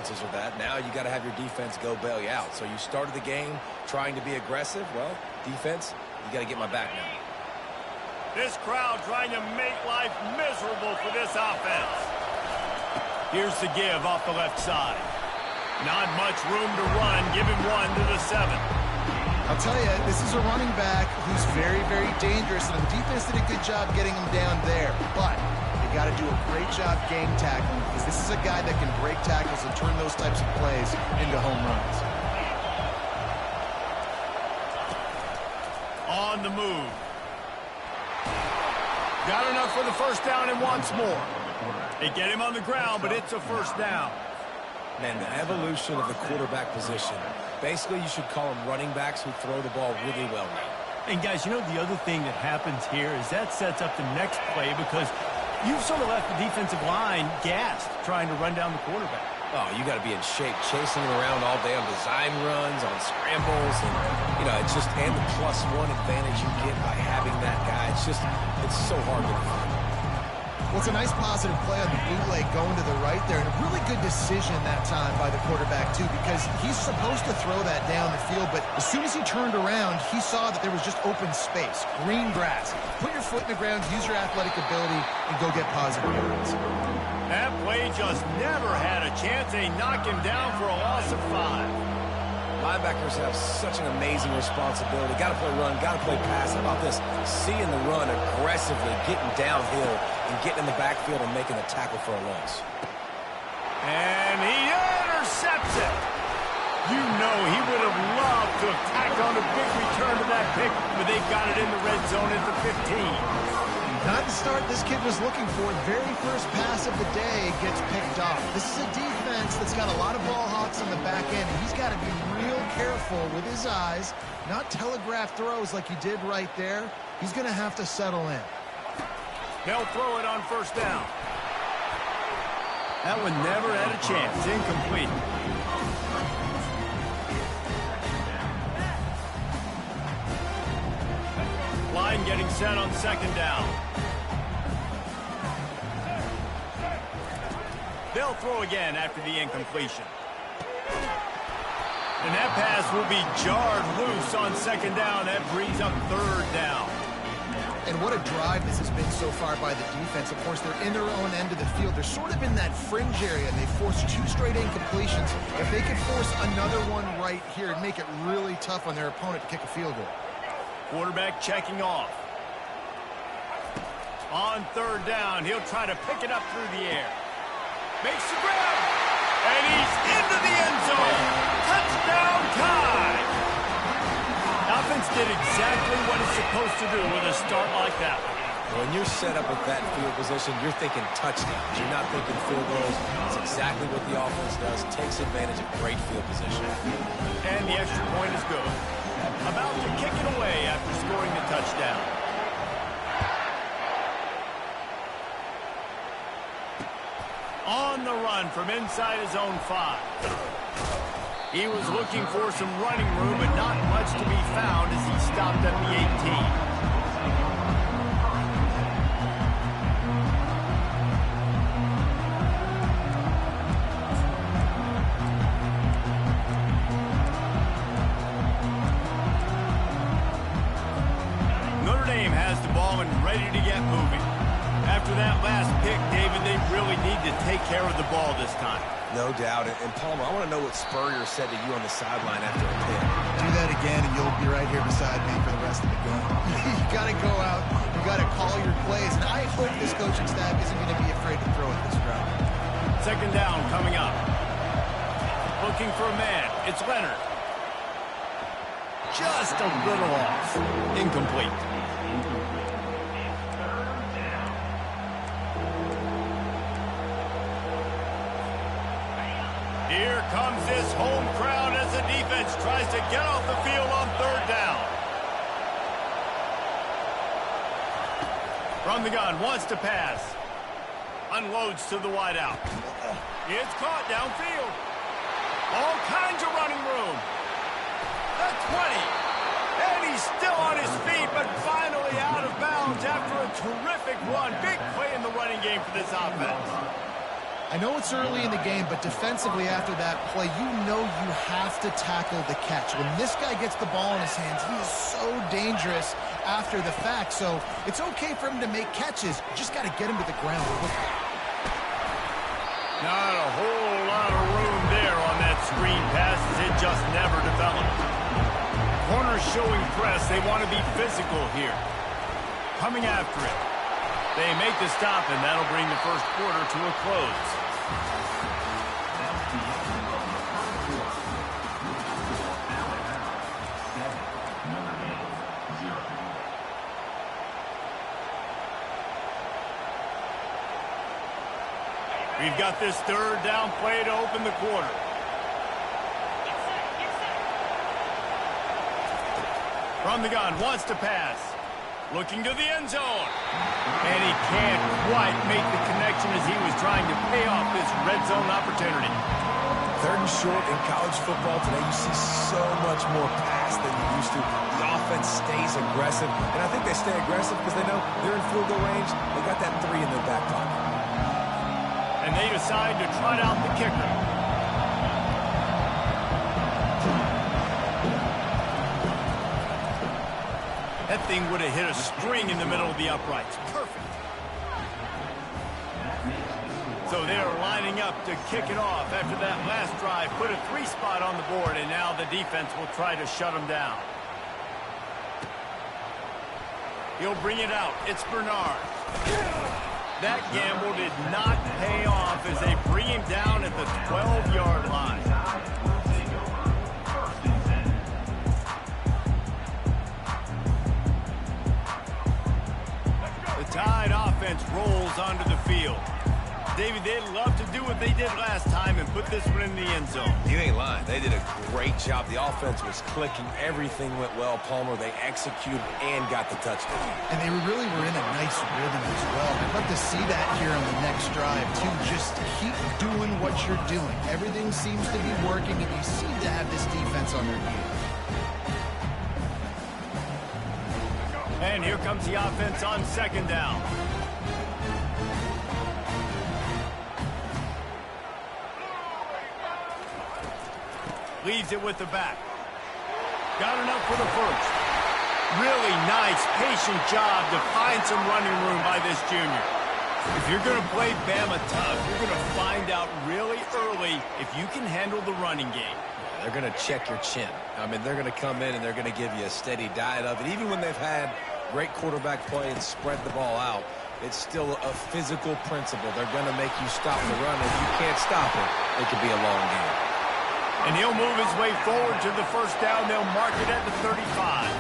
Of that. Now you got to have your defense go bail you out. So you started the game trying to be aggressive. Well, defense, you got to get my back now. This crowd trying to make life miserable for this offense. Here's the give off the left side. Not much room to run. Give him one to the 7. I'll tell you, this is a running back who's very, very dangerous, and the defense did a good job getting him down there. But you got to do a great job game tackling because this is a guy that can break tackles and turn those types of plays into home runs. On the move. Got enough for the first down and wants more. They get him on the ground, but it's a first down. Man, the evolution of the quarterback position. Basically, you should call them running backs who throw the ball really well now. And guys, you know the other thing that happens here is that sets up the next play because you've sort of left the defensive line gassed trying to run down the quarterback. Oh, you got to be in shape, chasing him around all day on design runs, on scrambles, and you know it's just and the +1 advantage you get by having that guy. It's so hard to defend. Well, it's a nice positive play on the bootleg going to the right there, and a really good decision that time by the quarterback, too, because he's supposed to throw that down the field, but as soon as he turned around, he saw that there was just open space, green grass. Put your foot in the ground, use your athletic ability, and go get positive yards. That play just never had a chance. They knock him down for a loss of 5. Linebackers have such an amazing responsibility. Got to play run, got to play pass. How about this? Seeing the run aggressively, getting downhill, and getting in the backfield and making a tackle for a loss. And he intercepts it. You know he would have loved to have tacked on a big return to that pick, but they got it in the red zone at the 15. Not the start this kid was looking for. Very first pass of the day gets picked off. This is a defense that's got a lot of ball hawks on the back end, and he's got to be real careful with his eyes, not telegraph throws like he did right there. He's going to have to settle in. They'll throw it on first down. That one never had a chance. Incomplete. Line getting set on second down. They'll throw again after the incompletion. And that pass will be jarred loose on second down. That brings up third down. And what a drive this has been so far by the defense. Of course, they're in their own end of the field. They're sort of in that fringe area. They forced 2 straight incompletions. If they could force another one right here and make it really tough on their opponent to kick a field goal. Quarterback checking off. On third down, he'll try to pick it up through the air. Makes the grab, and he's into the end zone. Touchdown, Tide! Offense did exactly what it's supposed to do with a start like that. When you're set up with that field position, you're thinking touchdowns. You're not thinking field goals. It's exactly what the offense does. Takes advantage of great field position. And the extra point is good. About to kick it away after scoring the touchdown. On the run from inside his own 5. He was looking for some running room, but not much to be found as he stopped at the 18. Ready to get moving. After that last pick, David, they really need to take care of the ball this time. No doubt. And Palmer, I want to know what Spurrier said to you on the sideline after a pick. Do that again, and you'll be right here beside me for the rest of the game. You got to go out. You got to call your plays. And I hope this coaching staff isn't going to be afraid to throw it this route. Second down coming up. Looking for a man. It's Leonard. Just a little off. Incomplete. Here comes this home crowd as the defense tries to get off the field on third down. From the gun, wants to pass. Unloads to the wideout. It's caught downfield. All kinds of running room. The 20. And he's still on his feet, but finally out of bounds after a terrific run. Big play in the running game for this offense. I know it's early in the game, but defensively after that play, you know you have to tackle the catch. When this guy gets the ball in his hands, he is so dangerous after the fact. So it's okay for him to make catches. You just got to get him to the ground quickly. Not a whole lot of room there on that screen pass as it just never developed. Corners showing press. They want to be physical here. Coming after it. They make the stop, and that'll bring the first quarter to a close. We've got this third down play to open the quarter. From the gun, wants to pass. Looking to the end zone. And he can't quite make the connection as he was trying to pay off this red zone opportunity. Third and short in college football today, you see so much more pass than you used to. The offense stays aggressive, and I think they stay aggressive because they know they're in field goal range. They got that 3 in their back pocket. And they decide to trot out the kicker. That thing would have hit a string in the middle of the uprights. Perfect. So they're lining up to kick it off after that last drive. Put a 3 spot on the board, and now the defense will try to shut them down. He'll bring it out. It's Bernard. That gamble did not pay off as they bring him down at the 12-yard line. The Tide offense rolls onto the field. David, they'd love to do what they did last time and put this one in the end zone. You ain't lying. They did a great job. The offense was clicking. Everything went well. Palmer, they executed and got the touchdown. And they really were in a nice rhythm as well. I'd love to see that here on the next drive, too. Just keep doing what you're doing. Everything seems to be working, and you seem to have this defense on their heels. And here comes the offense on second down. Leaves it with the back. Got enough for the first. Really nice, patient job to find some running room by this junior. If you're going to play Bama tough, you're going to find out really early if you can handle the running game. They're going to check your chin. I mean, they're going to come in and they're going to give you a steady diet of it. Even when they've had great quarterback play and spread the ball out, it's still a physical principle. They're going to make you stop the run. If you can't stop it, it could be a long game. And he'll move his way forward to the first down. They'll mark it at the 35.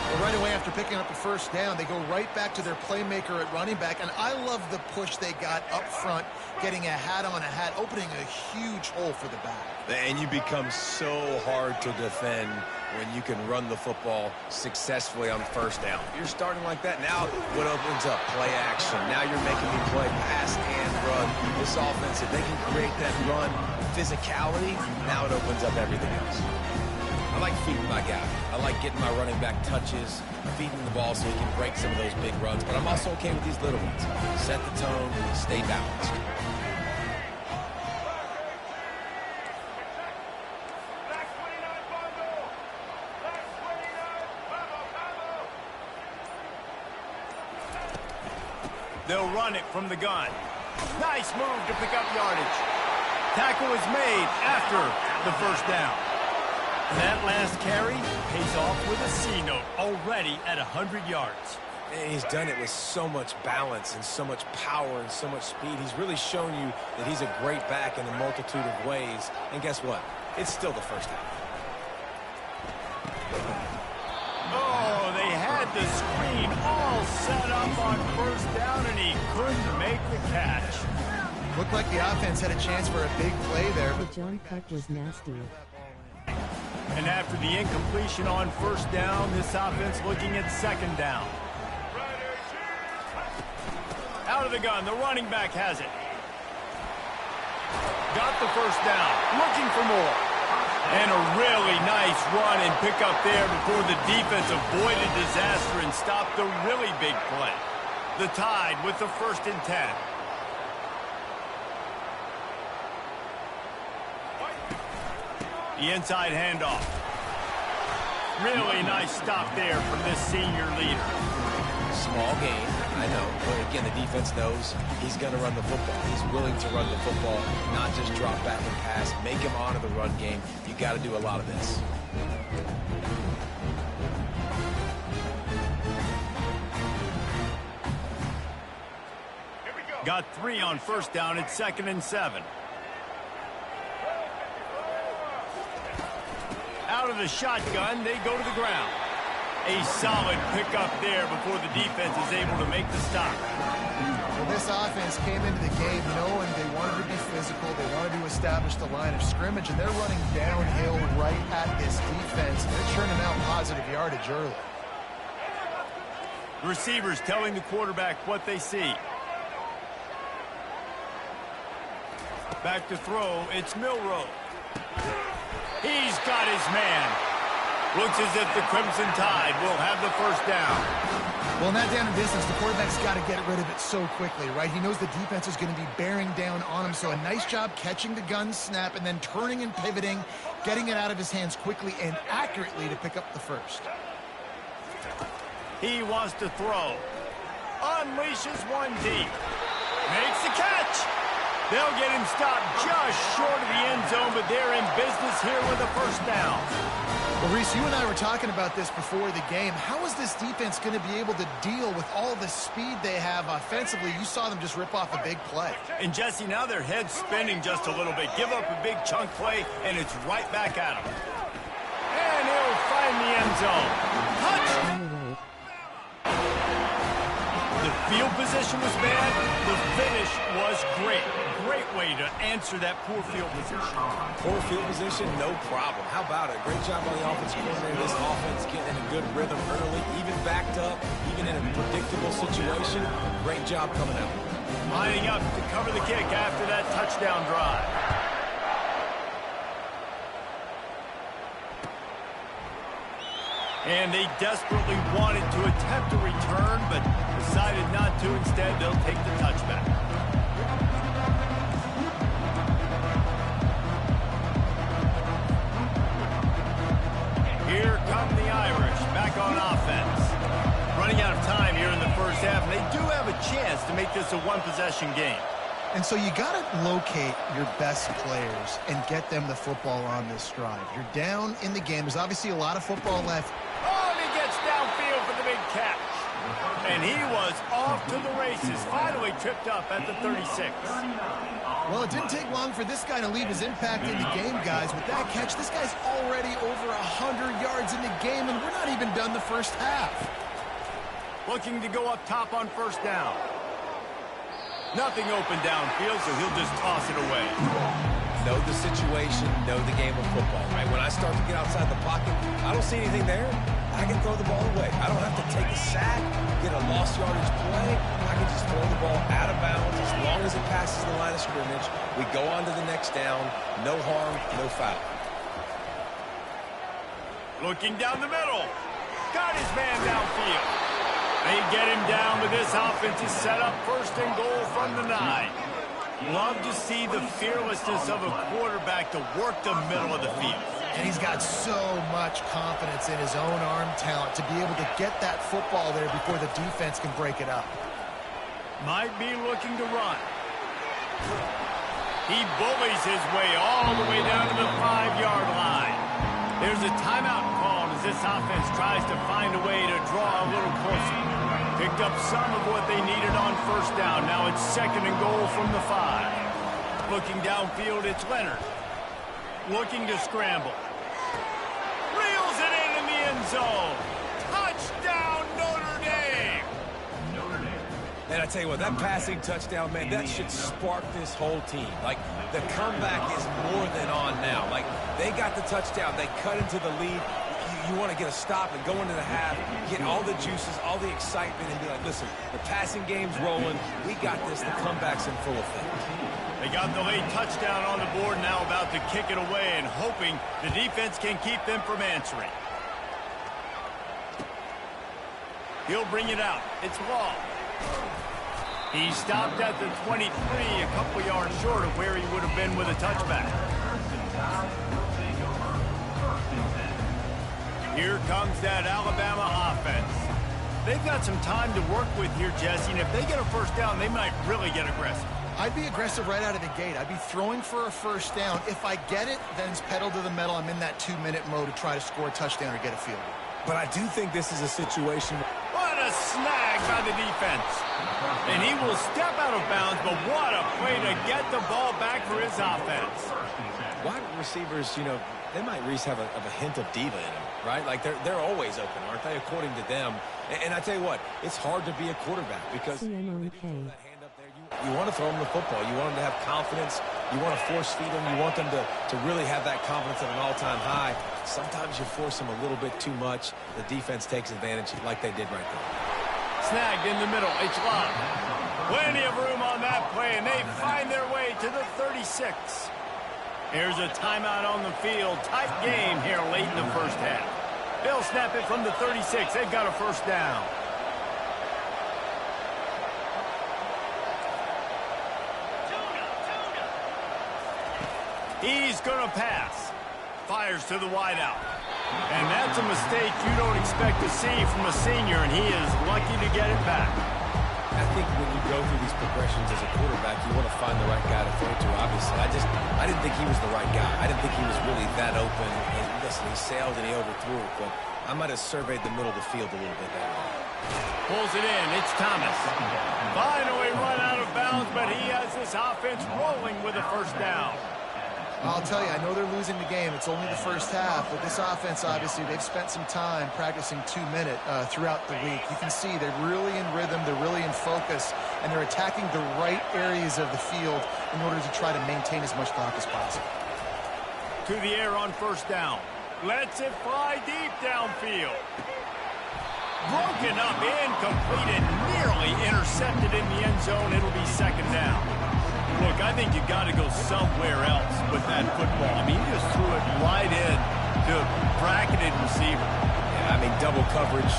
Well, right away after picking up the first down, they go right back to their playmaker at running back. And I love the push they got up front, getting a hat on a hat, opening a huge hole for the back. And you become so hard to defend when you can run the football successfully on first down. You're starting like that. Now what opens up? Play action. Now you're making me play pass and run. This offense, if they can create that run physicality, now it opens up everything else. I like feeding my guy. I like getting my running back touches, feeding the ball so he can break some of those big runs. But I'm also okay with these little ones. Set the tone, stay balanced. They'll run it from the gun. Nice move to pick up yardage. Tackle is made after the first down. And that last carry pays off with a C note, already at 100 yards. And he's done it with so much balance and so much power and so much speed. He's really shown you that he's a great back in a multitude of ways. And guess what? It's still the first half. Oh, they had the screen all set up on first down, and he couldn't make the catch. Looked like the offense had a chance for a big play there. The jump cut was nasty. And after the incompletion on first down, this offense looking at second down. Out of the gun, the running back has it. Got the first down, looking for more. And a really nice run and pick up there before the defense avoided disaster and stopped the really big play. The Tide with the 1st and 10. The inside handoff. Really nice stop there from this senior leader. Small game, I know. But again, the defense knows he's going to run the football. He's willing to run the football, not just drop back and pass. Make him honor the run game. You got to do a lot of this. Got 3 on first down. It's 2nd and 7. Out of the shotgun, they go to the ground. A solid pickup there before the defense is able to make the stop. Well, this offense came into the game knowing they wanted to be physical. They wanted to establish the line of scrimmage, and they're running downhill right at this defense. They're churning out positive yardage early. The receivers telling the quarterback what they see. Back to throw, it's Milroe. He's got his man. Looks as if the Crimson Tide will have the first down. Well, in that down and distance, the quarterback's got to get rid of it so quickly, right? He knows the defense is going to be bearing down on him, so a nice job catching the gun snap and then turning and pivoting, getting it out of his hands quickly and accurately to pick up the first. He wants to throw. Unleashes one deep. Makes the catch. They'll get him stopped just short of the end zone, but they're in business here with a first down. Well, Reese, you and I were talking about this before the game. How is this defense going to be able to deal with all the speed they have offensively? You saw them just rip off a big play. And, Jesse, now their head's spinning just a little bit. Give up a big chunk play, and it's right back at them. And he'll find the end zone. Touch! The field position was bad. The finish was great. Great way to answer that poor field position. Poor field position, no problem. How about it? Great job on the offensive coordinator. This offense getting in a good rhythm early, even backed up, even in a predictable situation. Great job coming out. Lining up to cover the kick after that touchdown drive. And they desperately wanted to attempt a return, but decided not to. Instead, they'll take the touchback. Here come the Irish, back on offense. Running out of time here in the first half, and they do have a chance to make this a one-possession game. And so you got to locate your best players and get them the football on this drive. You're down in the game. There's obviously a lot of football left. Oh, and he gets downfield for the big catch. And he was off to the races, finally tripped up at the 36. Well, it didn't take long for this guy to leave his impact in the game, guys. With that catch, this guy's already over 100 yards in the game, and we're not even done the first half. Looking to go up top on first down. Nothing open downfield, so he'll just toss it away. Know the situation, know the game of football, right? When I start to get outside the pocket, I don't see anything there. I can throw the ball away. I don't have to take a sack, get a lost yardage play. I can just throw the ball out of bounds as long as it passes the line of scrimmage. We go on to the next down. No harm, no foul. Looking down the middle. Got his man downfield. They get him down, but this offense is set up first and goal from the 9. Love to see the fearlessness of a quarterback to work the middle of the field. And he's got so much confidence in his own arm talent to be able to get that football there before the defense can break it up. Might be looking to run. He bullies his way all the way down to the 5-yard line. There's a timeout called as this offense tries to find a way to draw a little closer. Picked up some of what they needed on first down. Now it's second and goal from the 5. Looking downfield, it's Leonard. Looking to scramble. Reels it in the end zone. Touchdown, Notre Dame. And I tell you what, that passing touchdown, man, that should spark this whole team. Like, the comeback is more than on now. Like, they got the touchdown. They cut into the lead. You want to get a stop and go into the half, get all the juices, all the excitement, and be like, listen, the passing game's rolling. We got this. The comeback's in full effect. They got the late touchdown on the board, now about to kick it away and hoping the defense can keep them from answering. He'll bring it out. It's Law. He stopped at the 23, a couple yards short of where he would have been with a touchback. Here comes that Alabama offense. They've got some time to work with here, Jesse, and if they get a first down, they might really get aggressive. I'd be aggressive right out of the gate. I'd be throwing for a first down. If I get it, then it's pedal to the metal. I'm in that 2-minute mode to try to score a touchdown or get a field goal. But I do think this is a situation. What a snag by the defense. And he will step out of bounds, but what a play to get the ball back for his offense. Wide receivers, you know, they might have a hint of diva in them, right? Like, they're always open, aren't they, according to them? And I tell you what, it's hard to be a quarterback because you want to throw them the football. You want them to have confidence. You want to force feed them. You want them to really have that confidence at an all-time high. Sometimes you force them a little bit too much. The defense takes advantage like they did right there. Snagged in the middle. It's locked. Plenty of room on that play, and they find their way to to the 36. Here's a timeout on the field. Tight game here late in the first half. They'll snap it from the 36. They've got a first down. He's going to pass. Fires to the wideout. And that's a mistake you don't expect to see from a senior, and he is lucky to get it back. I think when you go through these progressions as a quarterback, you want to find the right guy to throw to, obviously. I didn't think he was the right guy. I didn't think he was really that open. And listen, he sailed and he overthrew it, but I might have surveyed the middle of the field a little bit that way. Pulls it in. It's Thomas. Finally run out of bounds, but he has this offense rolling with a first down. I'll tell you, I know they're losing the game. It's only the first half, but this offense, obviously, they've spent some time practicing 2-minute throughout the week. You can see they're really in rhythm, they're really in focus, and they're attacking the right areas of the field in order to try to maintain as much clock as possible. To the air on first down. Lets it fly deep downfield. Broken up, incomplete, and nearly intercepted in the end zone. It'll be second down. Look, I think you got to go somewhere else with that football. I mean, you just threw it right in to a bracketed receiver. Yeah, I mean, double coverage,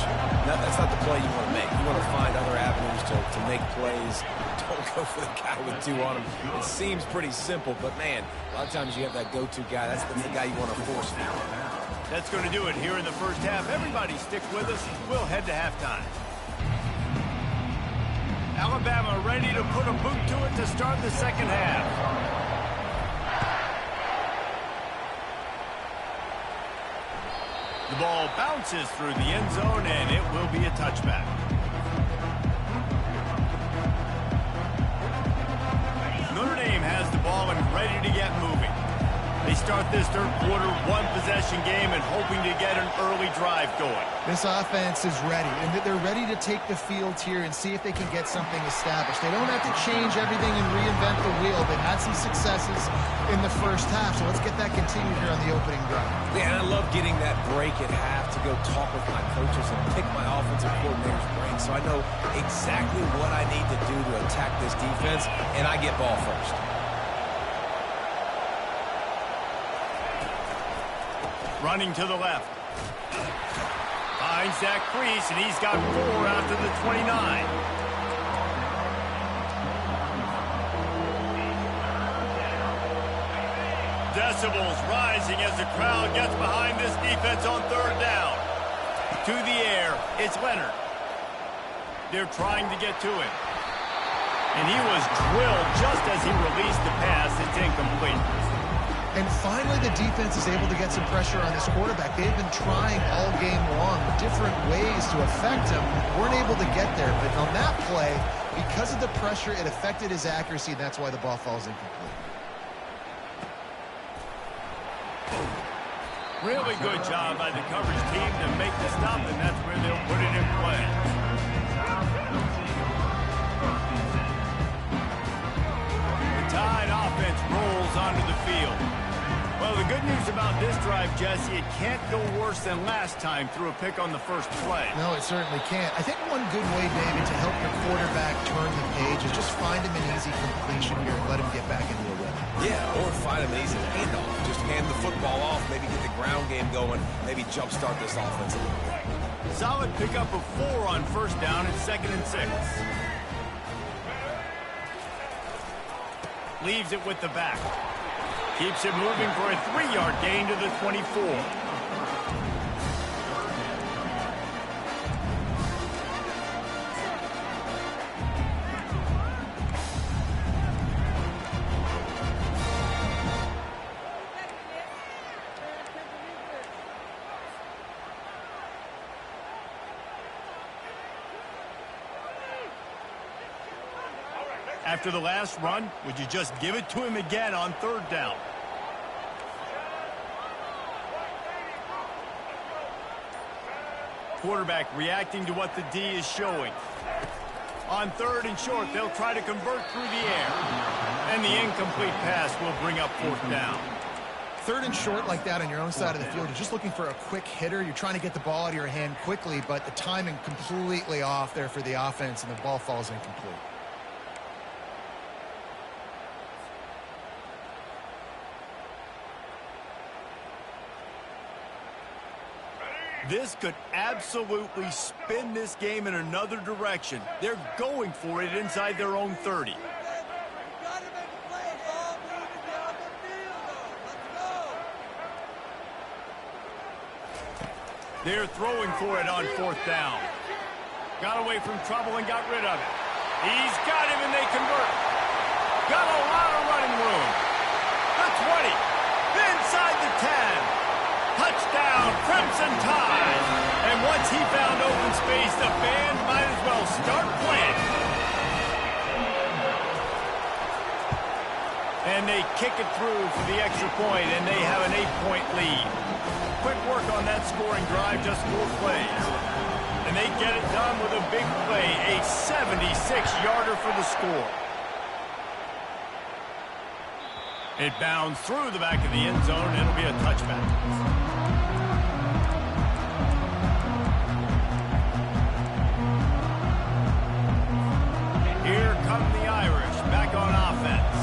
that's not the play you want to make. You want to find other avenues to make plays. Don't go for the guy with two on him. It seems pretty simple, but, man, a lot of times you have that go-to guy. That's the guy you want to force now. That's going to do it here in the first half. Everybody stick with us. We'll head to halftime. Alabama ready to put a boot to it to start the second half. The ball bounces through the end zone, and it will be a touchback. Notre Dame has the ball and ready to get moving. They start this third quarter one-possession game and hoping to get an early drive going. This offense is ready, and they're ready to take the field here and see if they can get something established. They don't have to change everything and reinvent the wheel. They've had some successes in the first half, so let's get that continued here on the opening drive. Yeah, and I love getting that break at half to go talk with my coaches and pick my offensive coordinator's brain so I know exactly what I need to do to attack this defense, and I get ball first. Running to the left. Finds that crease, and he's got 4 after the 29. Decibels rising as the crowd gets behind this defense on third down. To the air, it's Leonard. They're trying to get to him. And he was drilled just as he released the pass. It's incomplete. And finally, the defense is able to get some pressure on this quarterback. They've been trying all game long different ways to affect him. Weren't able to get there, but on that play, because of the pressure, it affected his accuracy, and that's why the ball falls incomplete. Really good job by the coverage team to make the stop, and that's where they'll put it in play. The Tide offense rolls onto the field. Well, the good news about this drive, Jesse, it can't go worse than last time through a pick on the first play. No, it certainly can't. I think one good way, maybe, to help your quarterback turn the page is just find him an easy completion here and let him get back into a rhythm. Yeah, or find him an easy handoff. Just hand the football off, maybe get the ground game going, maybe jumpstart this offense a little bit. Solid pickup of 4 on first down and 2nd and 6. Leaves it with the back. Keeps it moving for a 3-yard gain to the 24. After the last run, would you just give it to him again on third down? Quarterback reacting to what the D is showing. On 3rd and short, they'll try to convert through the air. And the incomplete pass will bring up 4th down. 3rd and short like that on your own side of the field, you're just looking for a quick hitter. You're trying to get the ball out of your hand quickly, but the timing completely off there for the offense, and the ball falls incomplete. This could absolutely spin this game in another direction. They're going for it inside their own 30. They're throwing for it on 4th down. Got away from trouble and got rid of it. He's got him and they convert. Got a lot of running room. The 20. Inside the 10. Touchdown, Crimson Tide. And once he found open space, the band might as well start playing. And they kick it through for the extra point, and they have an 8-point lead. Quick work on that scoring drive, just 4 plays. And they get it done with a big play, a 76-yarder for the score. It bounds through the back of the end zone, and it'll be a touchback. Here come the Irish, back on offense.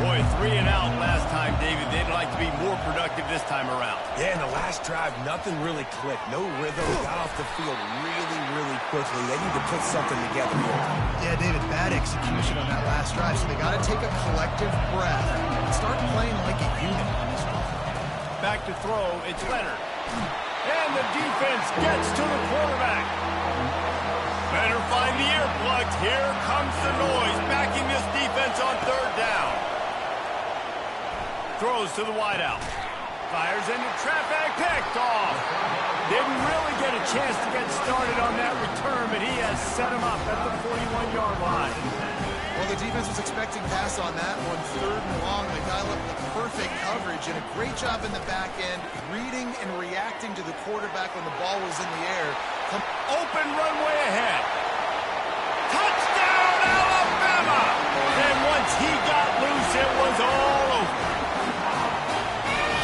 Boy, 3 and out last time, David. They'd like to be more productive this time around. Yeah, in the last drive, nothing really clicked. No rhythm. Got off the field really quickly. They need to put something together here. Yeah, David, bad execution on that last drive, so they got to take a collective breath and start playing like a unit on this one. Back to throw, it's Leonard. And the defense gets to the quarterback. Better find the earplugs. Here comes the noise, backing this defense on 3rd down. Throws to the wideout. Fires into traffic, picked off. Didn't really get a chance to get started on that return, but he has set him up at the 41-yard line. Well, the defense was expecting pass on that one, 3rd and long. They dial up the perfect coverage and a great job in the back end, reading and reacting to the quarterback when the ball was in the air. Open runway ahead. Touchdown, Alabama! And once he got loose, it was all over.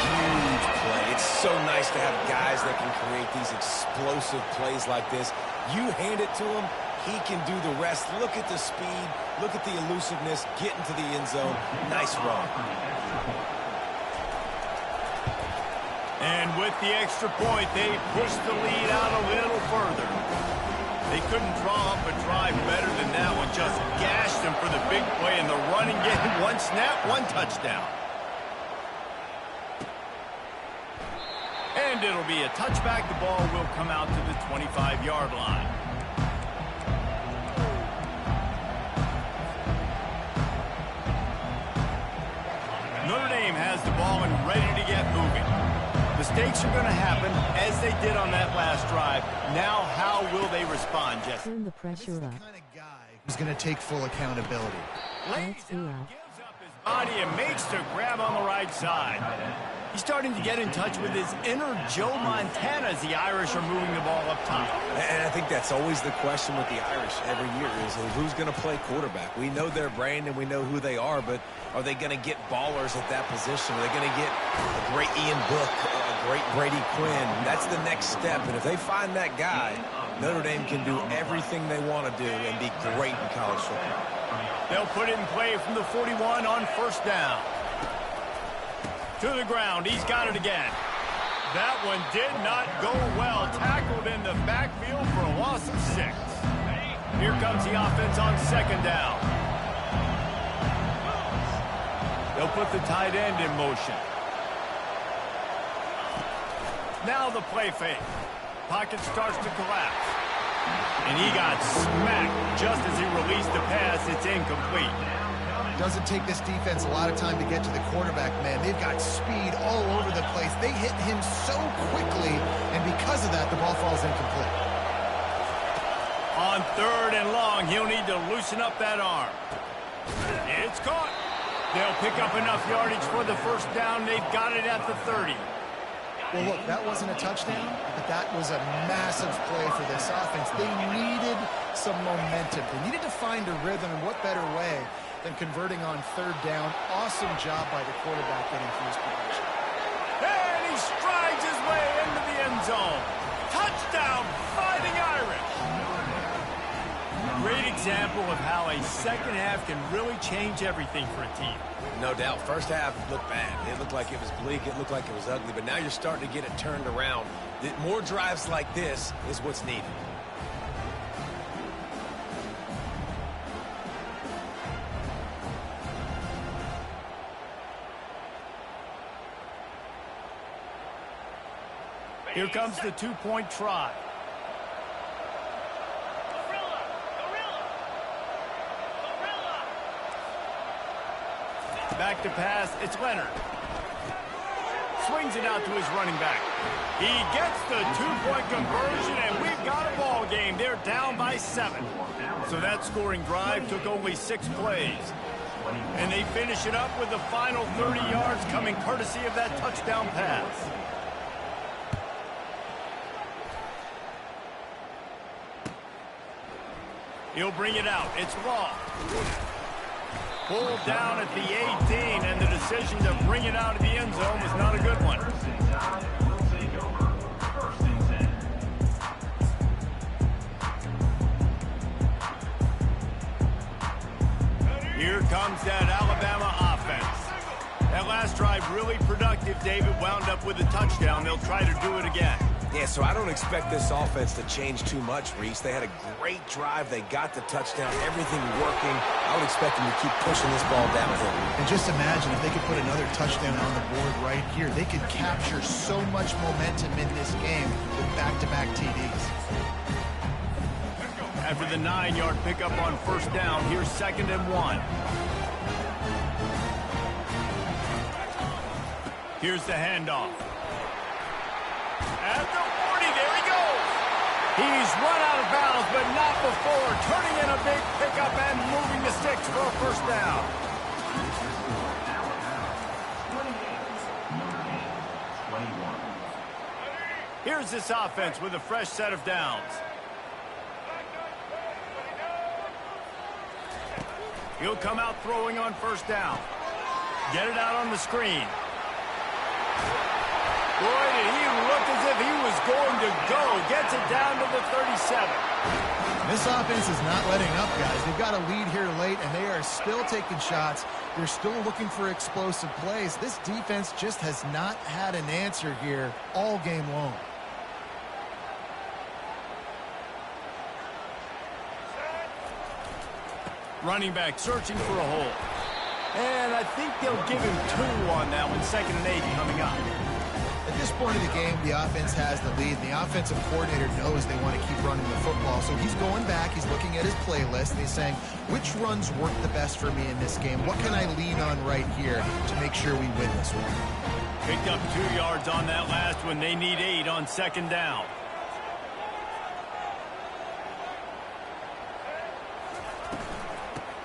Huge play. It's so nice to have guys that can create these explosive plays like this. You hand it to him, he can do the rest. Look at the speed. Look at the elusiveness. Get into the end zone. Nice run. And with the extra point, they pushed the lead out a little further. They couldn't draw up a drive better than that one. Just gashed them for the big play in the running game. 1 snap, 1 touchdown. And it'll be a touchback. The ball will come out to the 25-yard line. Notre Dame has the ball and ready to get moving. Mistakes are going to happen, as they did on that last drive. Now, how will they respond, Jesse? Turn the pressure up. This is the kind of guy who's going to take full accountability. Let's do it. Gives up his body and makes the grab on the right side. He's starting to get in touch with his inner Joe Montana as the Irish are moving the ball up top. And I think that's always the question with the Irish every year is who's going to play quarterback. We know their brand and we know who they are, but are they going to get ballers at that position? Are they going to get a great Ian Book, a great Brady Quinn? That's the next step. And if they find that guy, Notre Dame can do everything they want to do and be great in college football. They'll put it in play from the 41 on 1st down. To the ground. He's got it again. That one did not go well. Tackled in the backfield for a loss of 6. Here comes the offense on 2nd down. They'll put the tight end in motion. Now the play fake. Pocket starts to collapse. And he got smacked just as he released the pass. It's incomplete. Doesn't take this defense a lot of time to get to the quarterback, man. They've got speed all over the place. They hit him so quickly, and because of that, the ball falls incomplete. On 3rd and long, he'll need to loosen up that arm. It's caught. They'll pick up enough yardage for the 1st down. They've got it at the 30. Well, look, that wasn't a touchdown, but that was a massive play for this offense. They needed some momentum. They needed to find a rhythm, and what better way than converting on 3rd down. Awesome job by the quarterback getting through his progression. And he strides his way into the end zone. Touchdown, Fighting Irish. great example of how a second half can really change everything for a team. No doubt. First half looked bad. It looked like it was bleak. It looked like it was ugly. But now you're starting to get it turned around. More drives like this is what's needed. Here comes the two-point try. Back to pass, it's Leonard. Swings it out to his running back. He gets the two-point conversion, and we've got a ball game. They're down by 7. So that scoring drive took only 6 plays. And they finish it up with the final 30 yards coming courtesy of that touchdown pass. He'll bring it out. It's Law. Pulled down at the 18, and the decision to bring it out of the end zone was not a good one. Here comes that Alabama offense. That last drive really productive. David wound up with a touchdown. They'll try to do it again. Yeah, so I don't expect this offense to change too much, Reese. They had a great drive. They got the touchdown, everything working. I would expect them to keep pushing this ball downhill. And just imagine if they could put another touchdown on the board right here. They could capture so much momentum in this game with back-to-back TDs. After the 9-yard pickup on first down, here's 2nd and 1. Here's the handoff. At the 40, there he goes. He's run out of bounds, but not before turning in a big pickup and moving the sticks for a first down. Here's this offense with a fresh set of downs. He'll come out throwing on first down. Get it out on the screen. Boy, did he look as if he was going to go. Gets it down to the 37. This offense is not letting up, guys. They've got a lead here late, and they are still taking shots. They're still looking for explosive plays. This defense just has not had an answer here all game long. Running back searching for a hole. And I think they'll give him 2 on that one. 2nd and 8 coming up. At this point of the game, the offense has the lead, and the offensive coordinator knows they want to keep running the football. So he's going back, he's looking at his playlist, and he's saying, which runs work the best for me in this game? What can I lean on right here to make sure we win this one? Picked up 2 yards on that last one. They need 8 on 2nd down.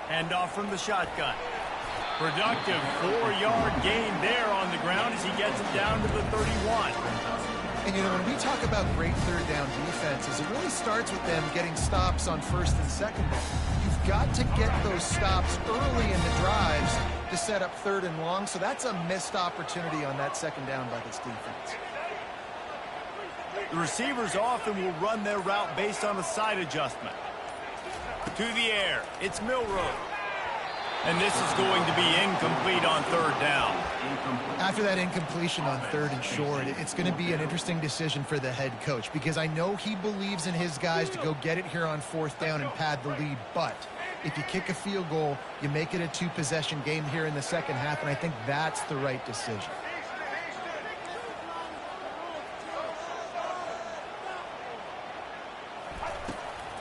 Handoff from the shotgun. Productive 4-yard gain there on the ground as he gets it down to the 31. And, you know, when we talk about great third down defenses, it really starts with them getting stops on 1st and 2nd down. You've got to get those stops early in the drives to set up 3rd and long, so that's a missed opportunity on that 2nd down by this defense. The receivers often will run their route based on a side adjustment. To the air, it's Milroe. And this is going to be incomplete on 3rd down. After that incompletion on 3rd and short, it's going to be an interesting decision for the head coach, because I know he believes in his guys to go get it here on 4th down and pad the lead. But if you kick a field goal, you make it a 2-possession game here in the 2nd half, and I think that's the right decision.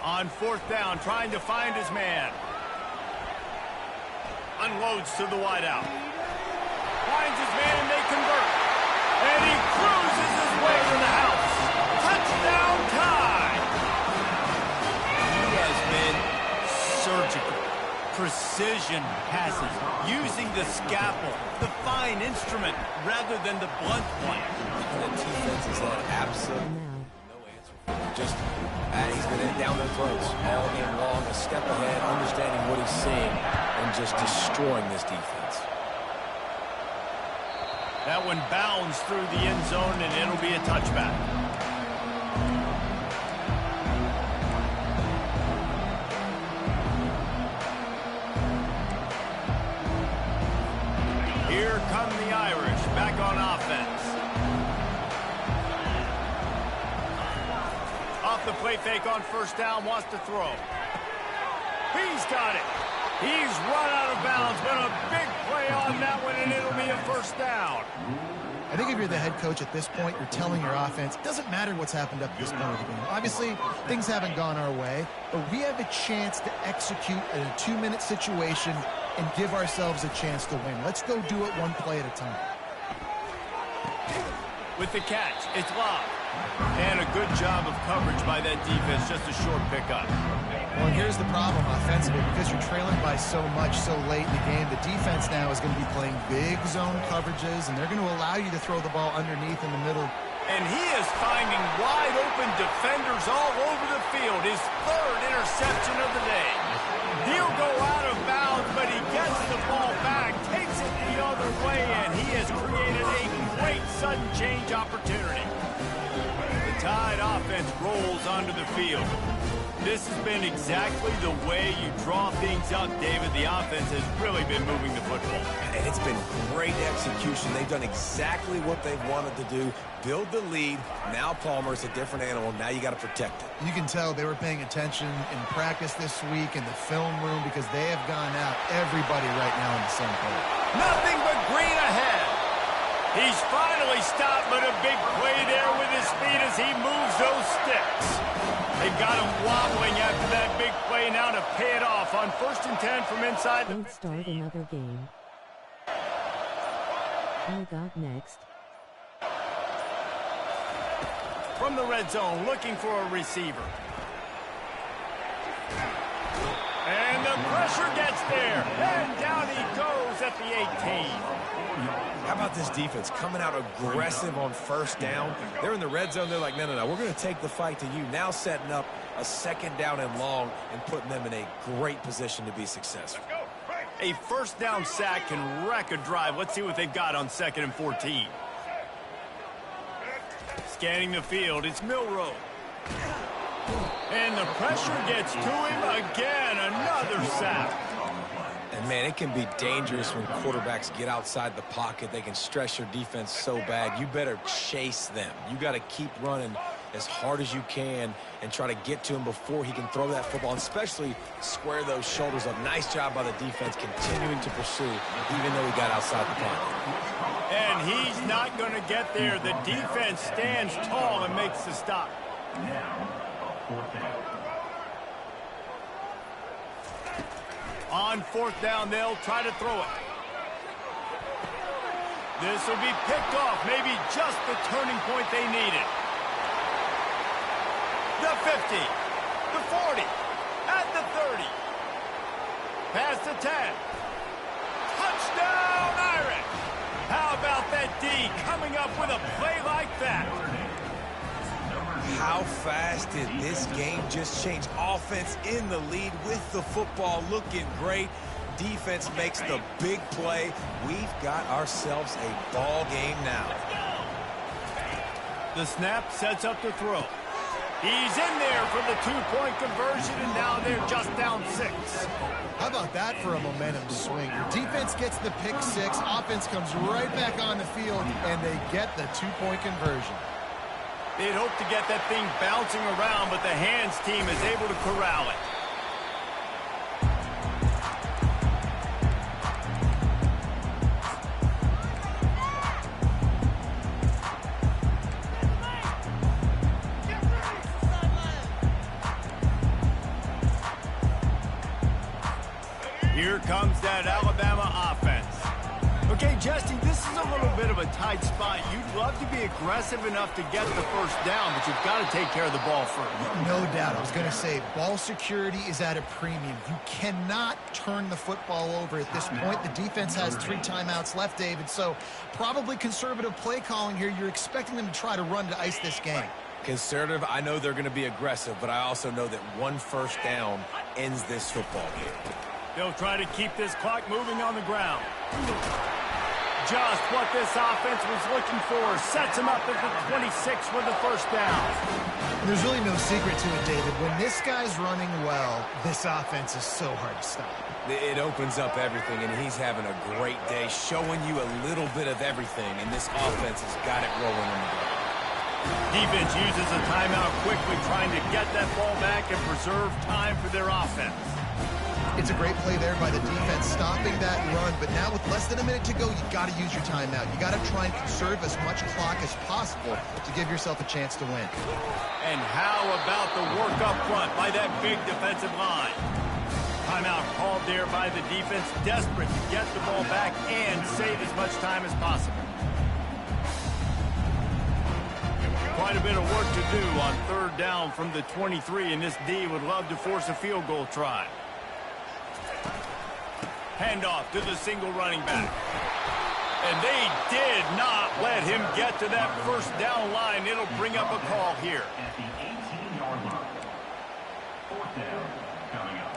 On 4th down, trying to find his man. Unloads to the wideout. Finds his man and they convert. And he cruises his way to the house. Touchdown tie. He has been surgical. Precision passes. Using the scalpel, the fine instrument, rather than the blunt one. The defense has had absolutely no answer. Just he's been in down their throats all game long, a step ahead, understanding what he's seeing, and just destroying this defense. That one bounds through the end zone, and it'll be a touchback. play fake on first down, wants to throw. He's got it. He's run out of bounds, but a big play on that one, and it'll be a first down. I think if you're the head coach at this point, you're telling your offense, it doesn't matter what's happened up to this point of the game. Obviously, things haven't gone our way, but we have a chance to execute in a 2-minute situation and give ourselves a chance to win. Let's go do it one play at a time. With the catch, it's locked. And a good job of coverage by that defense, just a short pickup. Well, and here's the problem offensively, because you're trailing by so much so late in the game, the defense now is going to be playing big zone coverages, and they're going to allow you to throw the ball underneath in the middle. And he is finding wide-open defenders all over the field. His third interception of the day. He'll go out of bounds, but he gets the ball back, takes it the other way, and he has created a great sudden change opportunity. The Tide offense rolls onto the field. This has been exactly the way you draw things up, David. The offense has really been moving the football. And it's been great execution. They've done exactly what they've wanted to do. Build the lead. Now Palmer's a different animal. Now you got to protect it. You can tell they were paying attention in practice this week in the film room because they have gone out everybody right now in the same play. Nothing but green ahead. He's finally stopped, but a big play there with his speed as he moves those sticks. They got him wobbling after that big play now to pay it off on 1st and 10 from inside. Don't start another game. I got next. From the red zone, looking for a receiver. And the pressure gets there. And down he goes at the 18. How about this defense coming out aggressive on first down? They're in the red zone. They're like, no, we're going to take the fight to you. Now setting up a 2nd down and long and putting them in a great position to be successful. A first down sack can wreck a drive. Let's see what they've got on 2nd and 14. Scanning the field, it's Milroe. And the pressure gets to him again. Another sack. And, man, it can be dangerous when quarterbacks get outside the pocket. They can stress your defense so bad. You better chase them. You got to keep running as hard as you can and try to get to him before he can throw that football, and especially square those shoulders up. Nice job by the defense continuing to pursue, even though he got outside the pocket. And he's not going to get there. The defense stands tall and makes the stop. On 4th down, they'll try to throw it. This will be picked off, maybe just the turning point they needed. The 50, the 40, at the 30. Past the 10. Touchdown, Irish! How about that D coming up with a play like that? How fast did this game just change? Offense in the lead with the football, looking great. Defense makes the big play. We've got ourselves a ball game now. The snap sets up to throw. He's in there for the 2-point conversion, and now they're just down 6. How about that for a momentum swing? Your defense gets the pick 6, offense comes right back on the field, and they get the 2-point conversion. They'd hope to get that thing bouncing around, but the hands team is able to corral it. Here comes that Alabama offense. Okay, Justin, this is a little bit of a tight spot. You'd love to be aggressive enough to get the first down, but you've got to take care of the ball first. No doubt. I was going to say, ball security is at a premium. You cannot turn the football over at this point. The defense has 3 timeouts left, David, so probably conservative play calling here. You're expecting them to try to run to ice this game. Conservative, I know they're going to be aggressive, but I also know that 1 first down ends this football game. They'll try to keep this clock moving on the ground. Just what this offense was looking for. Sets him up at the 26 with the first down. And there's really no secret to it, David. When this guy's running well, this offense is so hard to stop. It opens up everything, and he's having a great day, showing you a little bit of everything, and this offense has got it rolling in the ground. Defense uses a timeout quickly, trying to get that ball back and preserve time for their offense. It's a great play there by the defense, stopping that run. But now with less than a minute to go, you got to use your timeout. You got to try and conserve as much clock as possible to give yourself a chance to win. And how about the work up front by that big defensive line? Timeout called there by the defense, desperate to get the ball back and save as much time as possible. Quite a bit of work to do on third down from the 23, and this D would love to force a field goal try. Handoff to the single running back. And they did not let him get to that first down line. It'll bring up a call here. At the 18-yard line. Fourth down coming up.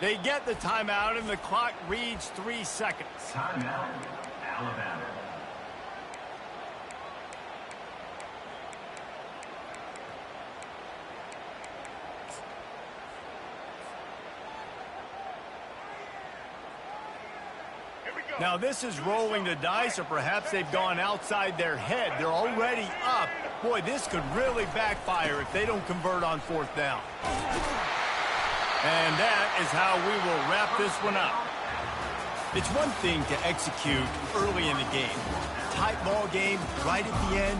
They get the timeout, and the clock reads 3 seconds. Timeout, Alabama. Now this is rolling the dice, or perhaps they've gone outside their head. They're already up. Boy, this could really backfire if they don't convert on fourth down. And that is how we will wrap this one up. It's one thing to execute early in the game. Tight ball game right at the end.